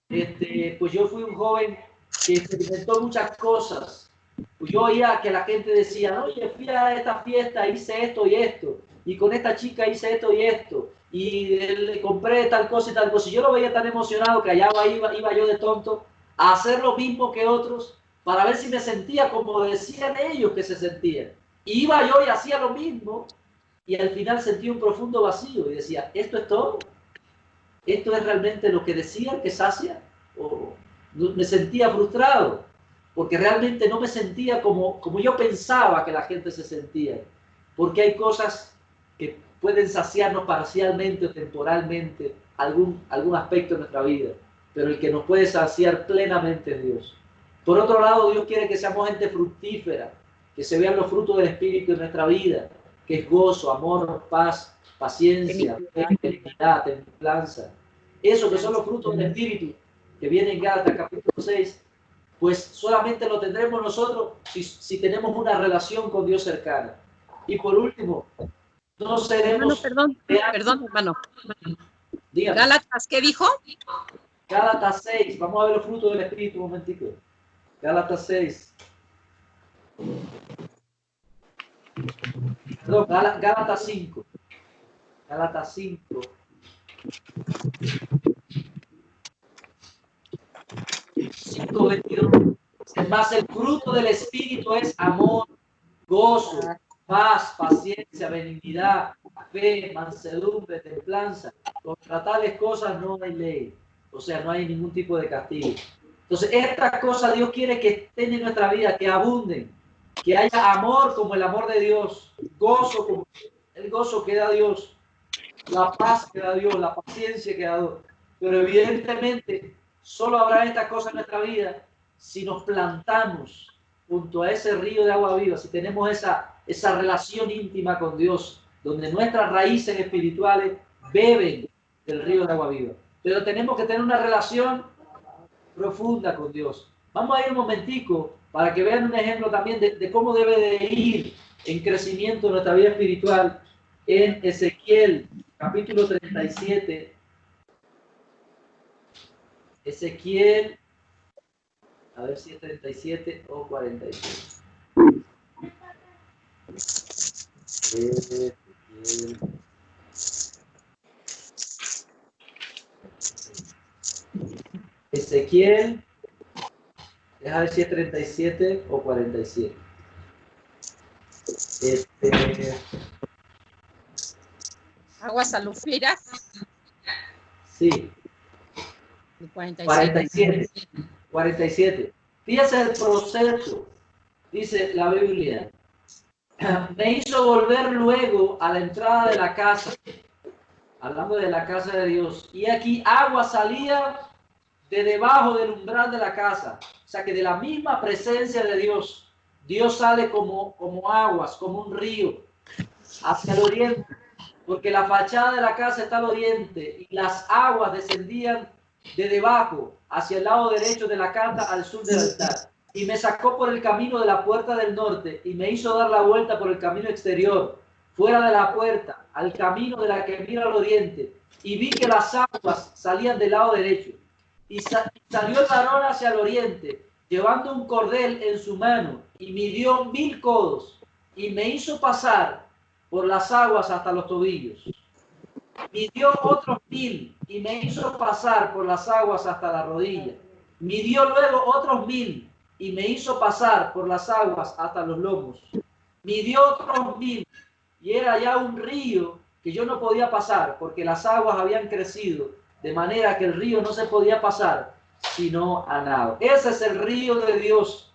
pues yo fui un joven que experimentó muchas cosas. Pues yo oía que la gente decía, oye, fui a esta fiesta, hice esto y esto, y con esta chica hice esto y esto, y le compré tal cosa y tal cosa. Y yo lo veía tan emocionado que allá iba yo de tonto a hacer lo mismo que otros para ver si me sentía como decían ellos que se sentían. Y iba yo y hacía lo mismo, y al final sentí un profundo vacío y decía, ¿esto es todo? ¿Esto es realmente lo que decían que sacia? ¿O me sentía frustrado? Porque realmente no me sentía como yo pensaba que la gente se sentía. Porque hay cosas que pueden saciarnos parcialmente o temporalmente algún aspecto de nuestra vida. Pero el que nos puede saciar plenamente es Dios. Por otro lado, Dios quiere que seamos gente fructífera, que se vean los frutos del Espíritu en nuestra vida, que es gozo, amor, paz, paciencia, benignidad, templanza. Eso que son los frutos del Espíritu, que vienen en Gálatas capítulo 6, pues solamente lo tendremos nosotros si tenemos una relación con Dios cercana. Y por último, no seremos... Perdón, hermano. Dígame. ¿Gálatas qué dijo? Gálatas 6, vamos a ver los frutos del Espíritu un momentico. Gálatas 6. Perdón, Gálatas 5. Gálatas 5. 5:22. Más el fruto del Espíritu es amor, gozo, paz, paciencia, benignidad, fe, mansedumbre, templanza. Contra tales cosas no hay ley. O sea, no hay ningún tipo de castigo. Entonces, estas cosas Dios quiere que estén en nuestra vida, que abunden, que haya amor como el amor de Dios, gozo como el gozo que da Dios, la paz que da Dios, la paciencia que da Dios. Pero evidentemente, solo habrá estas cosas en nuestra vida si nos plantamos junto a ese río de agua viva, si tenemos esa relación íntima con Dios, donde nuestras raíces espirituales beben del río de agua viva. Pero tenemos que tener una relación profunda con Dios. Vamos a ir un momentico para que vean un ejemplo también de cómo debe de ir en crecimiento nuestra vida espiritual en Ezequiel, capítulo 37. Ezequiel, a ver si es 37 o 47. Ezequiel, déjame ver si es 37 o 47. Aguas alufiras. Sí. 47. Fíjese el proceso, dice la Biblia. Me hizo volver luego a la entrada de la casa, hablando de la casa de Dios, y aquí agua salía de debajo del umbral de la casa. O sea que de la misma presencia de Dios, Dios sale como aguas, como un río, hacia el oriente, porque la fachada de la casa está al oriente y las aguas descendían de debajo hacia el lado derecho de la casa al sur del altar. y me sacó por el camino de la puerta del norte y me hizo dar la vuelta por el camino exterior, fuera de la puerta, al camino de la que mira al oriente, y vi que las aguas salían del lado derecho. Y salió el varón hacia el oriente, llevando un cordel en su mano, y midió 1000 codos, y me hizo pasar por las aguas hasta los tobillos. Midió otros 1000, y me hizo pasar por las aguas hasta la rodilla. Midió luego otros 1000, y me hizo pasar por las aguas hasta los lomos. Midió otros 1000, y era ya un río que yo no podía pasar, porque las aguas habían crecido, de manera que el río no se podía pasar, sino a nado. Ese es el río de Dios,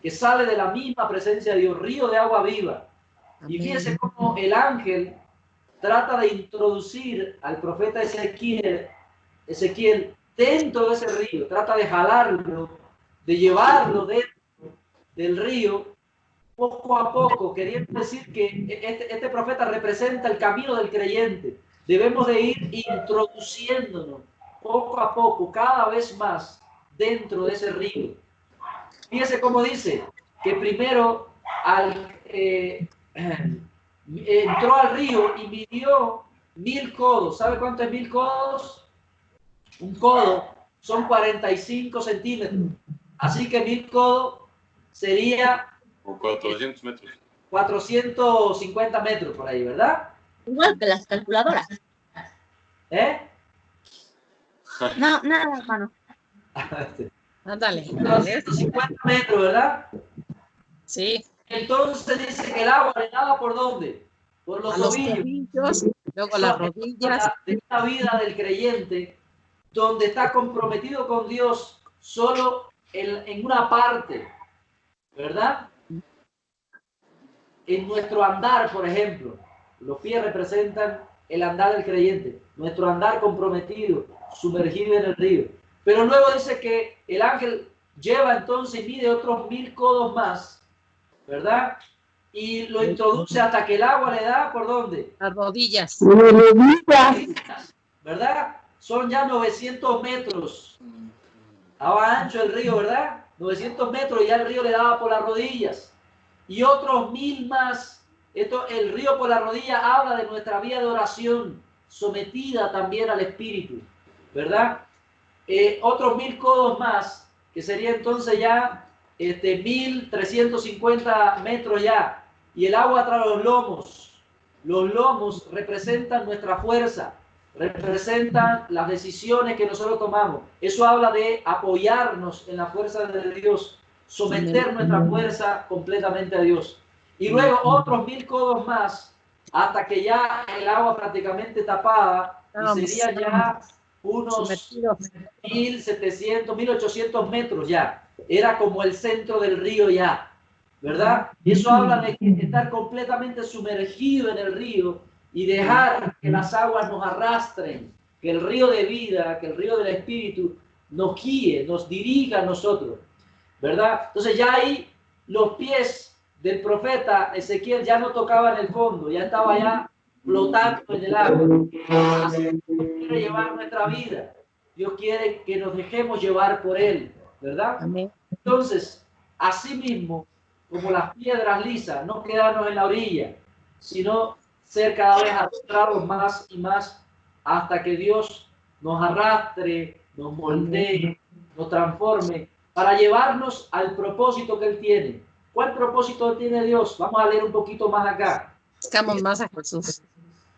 que sale de la misma presencia de Dios, río de agua viva. Y fíjense cómo el ángel trata de introducir al profeta Ezequiel dentro de ese río, trata de jalarlo, de llevarlo dentro del río, poco a poco, queriendo decir que este profeta representa el camino del creyente. Debemos de ir introduciéndonos poco a poco, cada vez más dentro de ese río. Fíjese cómo dice que primero entró al río y midió 1000 codos. ¿Sabe cuánto es 1000 codos? Un codo son 45 centímetros. Así que 1000 codos sería 400 metros. 450 metros por ahí, ¿verdad? Igual que las calculadoras. ¿Eh? No, nada, hermano. Ándale. 450 metros, ¿verdad? Sí. Entonces dice que el agua le daba ¿por dónde? Por los A los tobillos. tobillos, luego las rodillas. De una vida del creyente donde está comprometido con Dios solo en una parte, ¿verdad? En nuestro andar, por ejemplo, los pies representan el andar del creyente, nuestro andar comprometido, sumergido en el río. Pero luego dice que el ángel lleva entonces y mide otros 1000 codos más, ¿verdad? Y lo introduce hasta que el agua le da, ¿por dónde? Las rodillas. ¿Verdad? Son ya 900 metros. Estaba ancho el río, ¿verdad? 900 metros y ya el río le daba por las rodillas. Y otros 1000 más. El río por la rodilla habla de nuestra vida de oración, sometida también al Espíritu, ¿verdad? Otros 1000 codos más, que sería entonces ya 1350 metros ya. Y el agua tras los lomos. Los lomos representan nuestra fuerza, representan las decisiones que nosotros tomamos. Eso habla de apoyarnos en la fuerza de Dios, someter nuestra fuerza completamente a Dios. Y luego otros 1000 codos más, hasta que ya el agua prácticamente tapada, y sería ya unos 1700, 1800 metros ya. Era como el centro del río ya, ¿verdad? Y eso habla de estar completamente sumergido en el río y dejar que las aguas nos arrastren, que el río de vida, que el río del Espíritu nos guíe, nos dirija a nosotros, ¿verdad? Entonces ya ahí los pies del profeta Ezequiel ya no tocaban el fondo, ya estaba ya flotando en el agua. Así Dios quiere llevar nuestra vida. Dios quiere que nos dejemos llevar por Él, ¿verdad? Amén. Entonces, así mismo, como las piedras lisas, no quedarnos en la orilla, sino ser cada vez arrastrados más y más hasta que Dios nos arrastre, nos moldee, nos transforme, para llevarnos al propósito que Él tiene. ¿Cuál propósito tiene Dios? Vamos a leer un poquito más acá. Buscamos más a Jesús.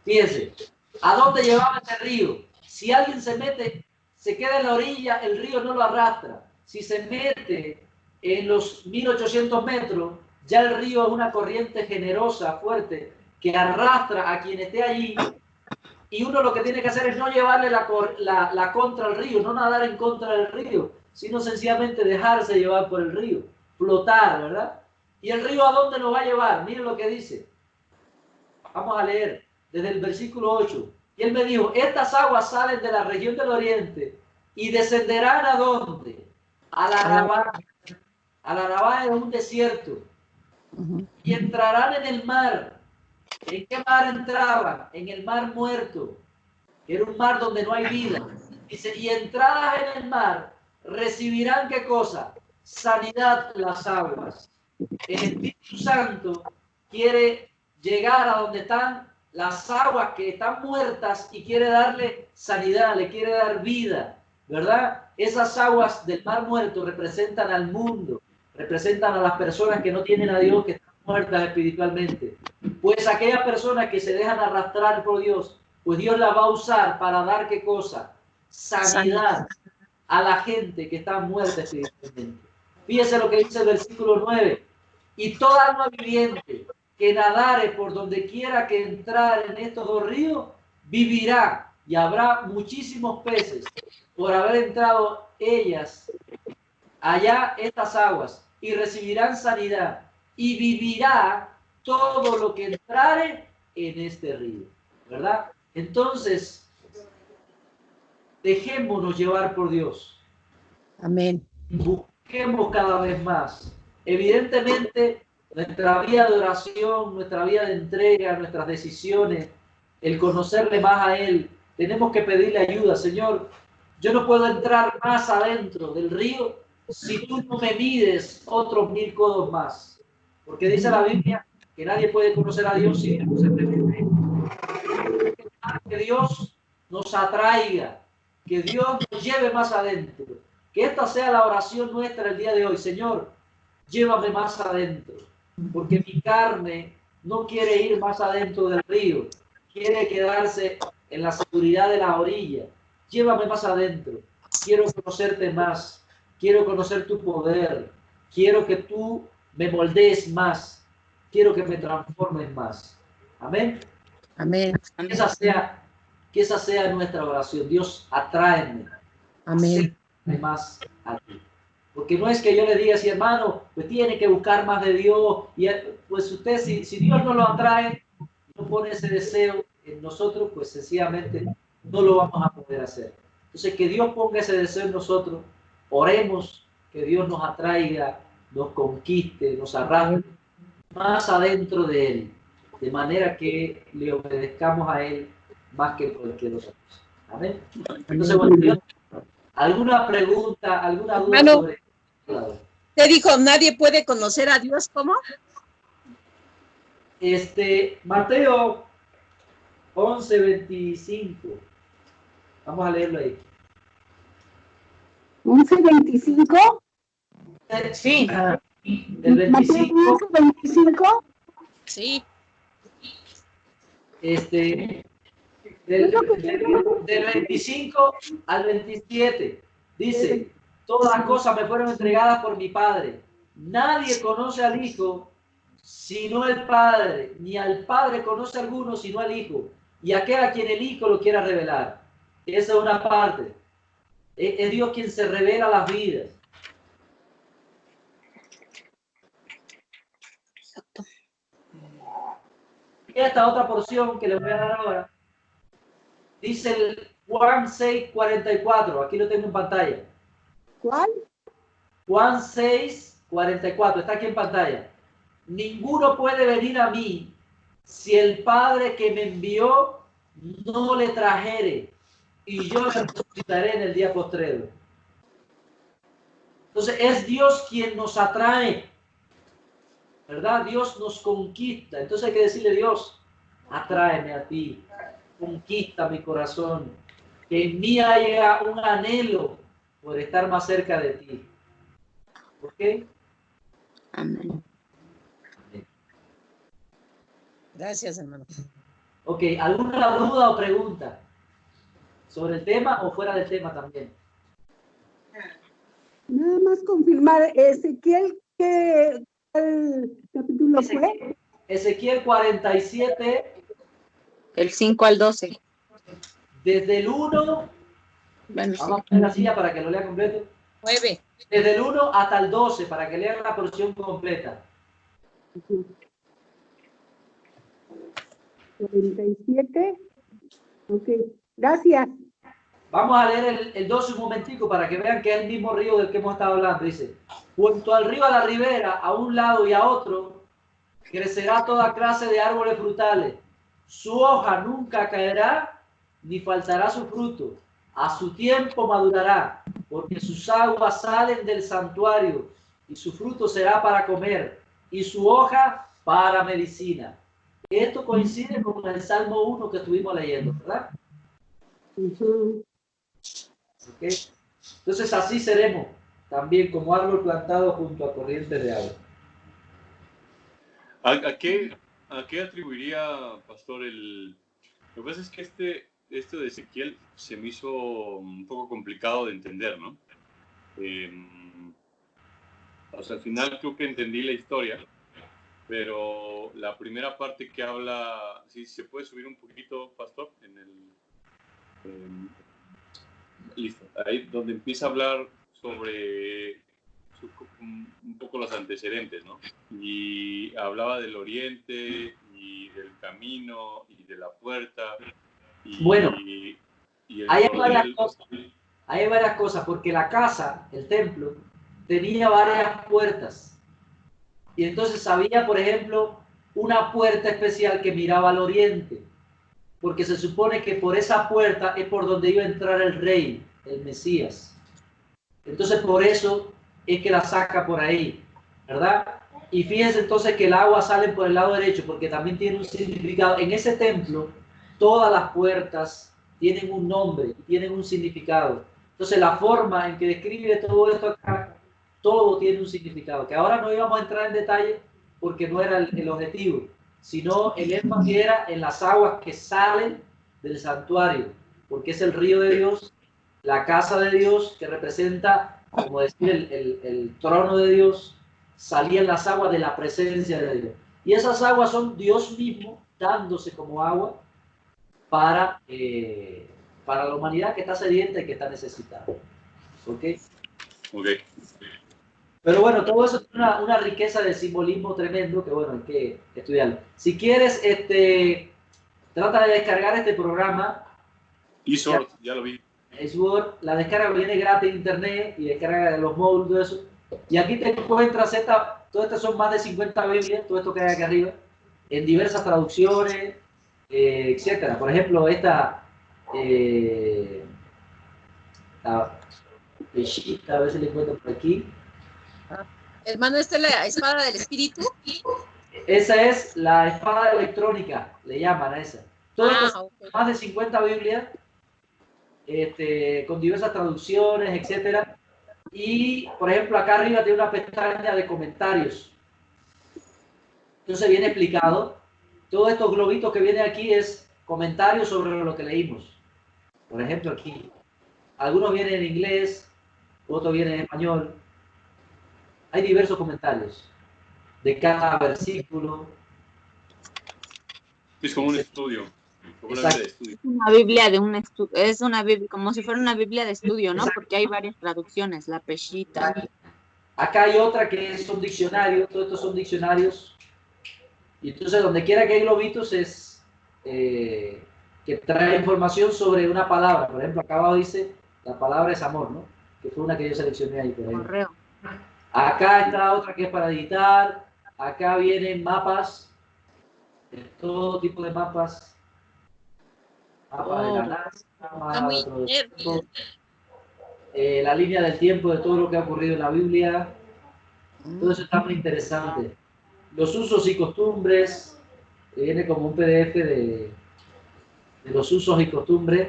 Fíjense, ¿a dónde llevaba ese río? Si alguien se mete, se queda en la orilla, el río no lo arrastra. Si se mete en los 1800 metros, ya el río es una corriente generosa, fuerte, que arrastra a quien esté allí. Y uno lo que tiene que hacer es no llevarle la contra al río, no nadar en contra del río, sino sencillamente dejarse llevar por el río, flotar, ¿verdad? ¿Y el río a dónde nos va a llevar? Miren lo que dice. Vamos a leer desde el versículo 8. Y él me dijo, estas aguas salen de la región del oriente y descenderán ¿a dónde? A la Arabá. A la Arabá es un desierto. Y entrarán en el mar. ¿En qué mar entraban? En el mar muerto. Era un mar donde no hay vida. Dice, y entradas en el mar recibirán ¿qué cosa? sanidad las aguas. El Espíritu Santo quiere llegar a donde están las aguas que están muertas y quiere darle sanidad, le quiere dar vida, ¿verdad? Esas aguas del mar muerto representan al mundo, representan a las personas que no tienen a Dios, que están muertas espiritualmente. Pues aquellas personas que se dejan arrastrar por Dios, pues Dios la va a usar para dar ¿qué cosa? Sanidad a la gente que está muerta espiritualmente. Fíjese lo que dice el versículo 9. Y toda alma viviente que nadare por donde quiera que entrar en estos dos ríos, vivirá, y habrá muchísimos peces por haber entrado ellas allá estas aguas, y recibirán sanidad, y vivirá todo lo que entrare en este río, ¿verdad? Entonces, dejémonos llevar por Dios. Amén. Busquemos cada vez más. Evidentemente, nuestra vida de oración, nuestra vida de entrega, nuestras decisiones, el conocerle más a Él, tenemos que pedirle ayuda. Señor, yo no puedo entrar más adentro del río si tú no me mides otros 1000 codos más. Porque dice la Biblia que nadie puede conocer a Dios si no se mete. Que Dios nos atraiga, que Dios nos lleve más adentro. Que esta sea la oración nuestra el día de hoy. Señor, llévame más adentro, porque mi carne no quiere ir más adentro del río, quiere quedarse en la seguridad de la orilla. Llévame más adentro, quiero conocerte más, quiero conocer tu poder, quiero que tú me moldees más, quiero que me transformes más. Amén. Amén. Que esa sea nuestra oración. Dios, atráeme. Amén. Más a ti. Porque no es que yo le diga así, hermano, pues tiene que buscar más de Dios. Y pues usted, si Dios no lo atrae, no pone ese deseo en nosotros, pues sencillamente no lo vamos a poder hacer. Entonces, que Dios ponga ese deseo en nosotros. Oremos que Dios nos atraiga, nos conquiste, nos arrastre más adentro de Él, de manera que le obedezcamos a Él más que cualquier otra cosa. Amén. Entonces, bueno, Dios, ¿alguna pregunta, alguna duda Hermano, sobre esto? te dijo, nadie puede conocer a Dios, ¿cómo? Mateo 11:25. Vamos a leerlo ahí. 11:25. Sí. El 25. 11:25. Sí. Del 25 al 27 dice: todas las cosas me fueron entregadas por mi Padre. Nadie conoce al Hijo sino el Padre, ni al Padre conoce a alguno sino al Hijo, y aquel a quien el Hijo lo quiera revelar. Esa es una parte. Es Dios quien se revela a las vidas. Exacto. Y esta otra porción que les voy a dar ahora dice el Juan 6:44. Aquí lo tengo en pantalla. ¿Cuál? Juan 6:44. Está aquí en pantalla. Ninguno puede venir a mí si el Padre que me envió no le trajere, y yo le resucitaré en el día postrero. Entonces es Dios quien nos atrae, ¿verdad? Dios nos conquista. Entonces hay que decirle: Dios, atráeme a ti, conquista mi corazón, que en mí haya un anhelo por estar más cerca de ti. ¿Ok? Amén. Gracias, hermano. Ok, ¿alguna duda o pregunta sobre el tema o fuera del tema también? Nada más confirmar, Ezequiel, ¿qué capítulo fue? Ezequiel 47, Del 5 al 12. desde el 1, Bueno, vamos a poner la silla para que lo lea completo, 9. desde el 1 hasta el 12, para que lean la porción completa. 47. Ok, gracias. Vamos a leer el 12 un momentico para que vean que es el mismo río del que hemos estado hablando. Dice: junto al río a la ribera, a un lado y a otro, crecerá toda clase de árboles frutales. Su hoja nunca caerá, ni faltará su fruto. A su tiempo madurará, porque sus aguas salen del santuario y su fruto será para comer, y su hoja para medicina. Esto coincide con el Salmo 1 que estuvimos leyendo, ¿verdad? Ujú. ¿Okay? Entonces así seremos también como árbol plantado junto a corrientes de agua. ¿A qué atribuiría, pastor, el...? Lo que pasa es que esto de Ezequiel se me hizo un poco complicado de entender, ¿no? O sea, al final creo que entendí la historia, pero la primera parte que habla, si se puede subir un poquito, pastor, listo, ahí donde empieza a hablar sobre un poco los antecedentes, ¿no? Y hablaba del oriente y del camino y de la puerta y, Bueno, y el hay cordel. varias cosas, porque la casa, el templo, tenía varias puertas. Y entonces había, por ejemplo, una puerta especial que miraba al oriente, porque se supone que por esa puerta es por donde iba a entrar el rey, el Mesías. Entonces por eso es que la saca por ahí, ¿verdad? Y fíjense entonces que el agua sale por el lado derecho, porque también tiene un significado. En ese templo, todas las puertas tienen un nombre, tienen un significado. Entonces la forma en que describe todo esto acá, todo tiene un significado, que ahora no íbamos a entrar en detalle porque no era el objetivo, sino el énfasis era en las aguas que salen del santuario, porque es el río de Dios, la casa de Dios, que representa, como decir, el trono de Dios. Salían las aguas de la presencia de Dios. Y esas aguas son Dios mismo dándose como agua para la humanidad que está sedienta y que está necesitada. ¿Ok? Ok. Pero bueno, todo eso tiene una riqueza de simbolismo tremendo que, bueno, hay que estudiarlo. Si quieres, trata de descargar este programa. eSword, ya lo vi. eSword, la descarga viene gratis en internet y descarga los módulos, todo eso. Y aquí te encuentras todas estas son más de 50 Biblias, todo esto que hay aquí arriba, en diversas traducciones, etcétera. Por ejemplo, esta, la Peshita, a ver si le encuentro por aquí. Hermano, ¿esta es la espada del espíritu? Esa es la espada electrónica, le llaman a esa. Todas Okay. Más de 50 Biblias, con diversas traducciones, etcétera. Y, por ejemplo, acá arriba tiene una pestaña de comentarios. Entonces viene explicado. Todos estos globitos que vienen aquí es comentarios sobre lo que leímos. Por ejemplo, aquí. Algunos vienen en inglés, otros vienen en español. Hay diversos comentarios de cada versículo. Es como un estudio. Como una Biblia de estudio. Es una Biblia de es una Biblia, como si fuera una Biblia de estudio, ¿no? Exacto. Porque hay varias traducciones, la Peshita. Acá hay otra que son diccionarios, todos estos son diccionarios. Y entonces donde quiera que hay globitos es que trae información sobre una palabra. Por ejemplo, acá abajo dice, la palabra es amor, ¿no? Que fue una que yo seleccioné ahí. Por ejemplo. Correo. Acá está otra que es para editar. Acá vienen mapas, todo tipo de mapas. Mapas de la NASA, mapas de otro tipo. La línea del tiempo de todo lo que ha ocurrido en la Biblia. Todo eso está muy interesante. Los usos y costumbres, que viene como un PDF de los usos y costumbres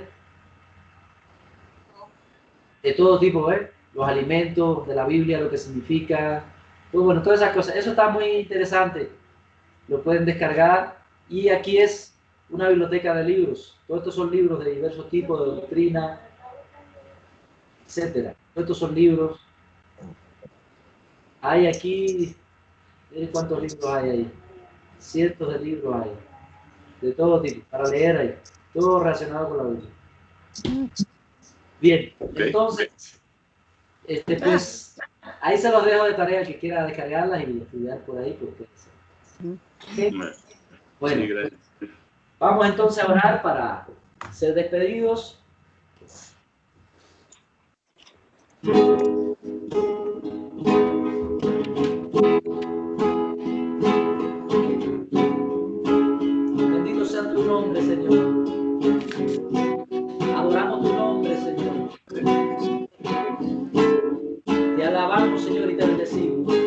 de todo tipo, ¿eh? Los alimentos de la Biblia, lo que significa, pues bueno, todas esas cosas. Eso está muy interesante. Lo pueden descargar y aquí es una biblioteca de libros. Todos estos son libros de diversos tipos, de doctrina, etcétera. Todos estos son libros. Hay aquí, ¿cuántos libros hay ahí? Cientos de libros hay, de todo tipo, para leer ahí, todo relacionado con la Biblia. Bien, entonces, pues, ahí se los dejo de tarea que quiera descargarlas y estudiar por ahí. ¿Okay? Bueno, sí, gracias. Vamos entonces a orar para ser despedidos. Bendito sea tu nombre, Señor. Adoramos tu nombre, Señor. Te alabamos, Señor, y te bendecimos.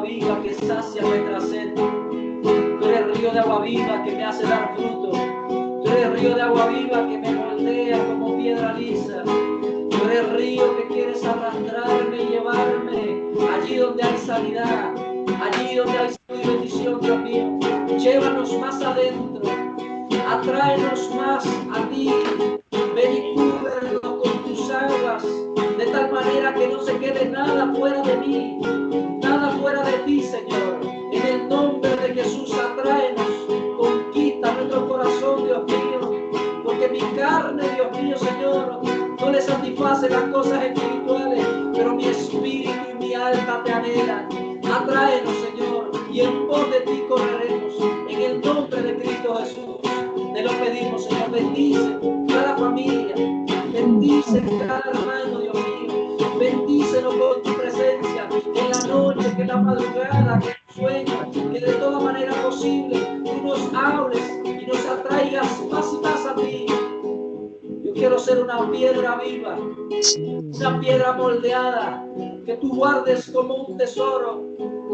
viva que sacia nuestra sed. Tú eres río de agua viva que me hace dar fruto. Tú eres río de agua viva que me moldea como piedra lisa. Tú eres río que quieres arrastrarme y llevarme allí donde hay sanidad, allí donde hay salud y bendición, Dios mío. Llévanos más adentro, atráenos más a ti. Ven y cúbrenos con tus aguas, de tal manera que no se quede nada fuera de mí, nada fuera de ti, Señor. En el nombre de Jesús, atráenos, conquista nuestro corazón, Dios mío, porque mi carne, Dios mío, Señor, no le satisface las cosas espirituales, pero mi espíritu y mi alma te anhelan. Atráenos, Señor, y en pos de ti correremos. En el nombre de Cristo Jesús, te lo pedimos, Señor. Bendice cada familia, bendice cada hermano, Dios mío. Bendícenos con tu presencia en la noche, que en la madrugada, que en el sueño, que de toda manera posible tú nos hables y nos atraigas más y más a ti. Yo quiero ser una piedra viva, una piedra moldeada, que tú guardes como un tesoro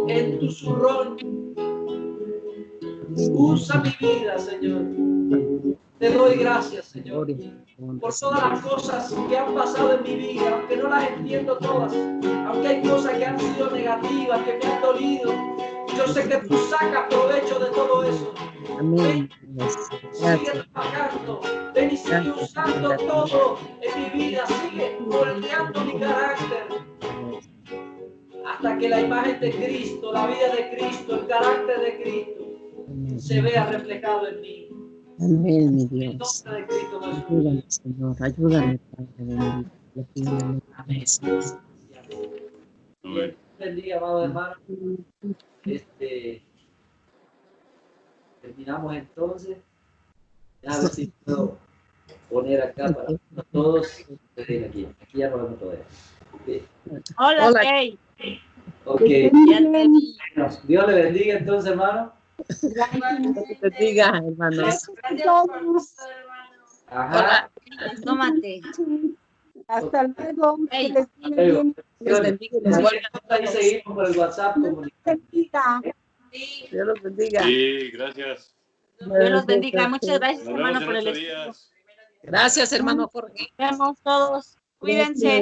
en tu zurrón. Usa mi vida, Señor. Te doy gracias, Señor, por todas las cosas que han pasado en mi vida, aunque no las entiendo todas, aunque hay cosas que han sido negativas, que me han dolido. Yo sé que tú sacas provecho de todo eso. Ven, sigue trabajando, ven y sigue usando todo en mi vida, sigue moldeando mi carácter, hasta que la imagen de Cristo, la vida de Cristo, el carácter de Cristo se vea reflejado en mí. Amén, mi En Dios. nombre de Cristo Jesús. Ayúdame, Señor. Ayúdame, Padre bendito. Le pido en el Amén. Amén. Bendiga, amado hermano. Terminamos entonces. A ver si puedo poner acá para todos. Aquí ya lo vemos todo. Okay. Hola, Hola. Kay. Ok. Ya te vi. Dios le bendiga entonces, hermano. Que te diga, hermanos. Ajá. Tómate. Hasta luego. Ey. Que les vaya bien. Les bendiga y les guarde. Ahí seguimos por el WhatsApp. Bendiga. Dios los bendiga. Sí, gracias. Dios los bendiga. Muchas gracias, Nos vemos hermano, en por el 8 estudio. días. Gracias, hermano Jorge. Nos vemos todos. Cuídense.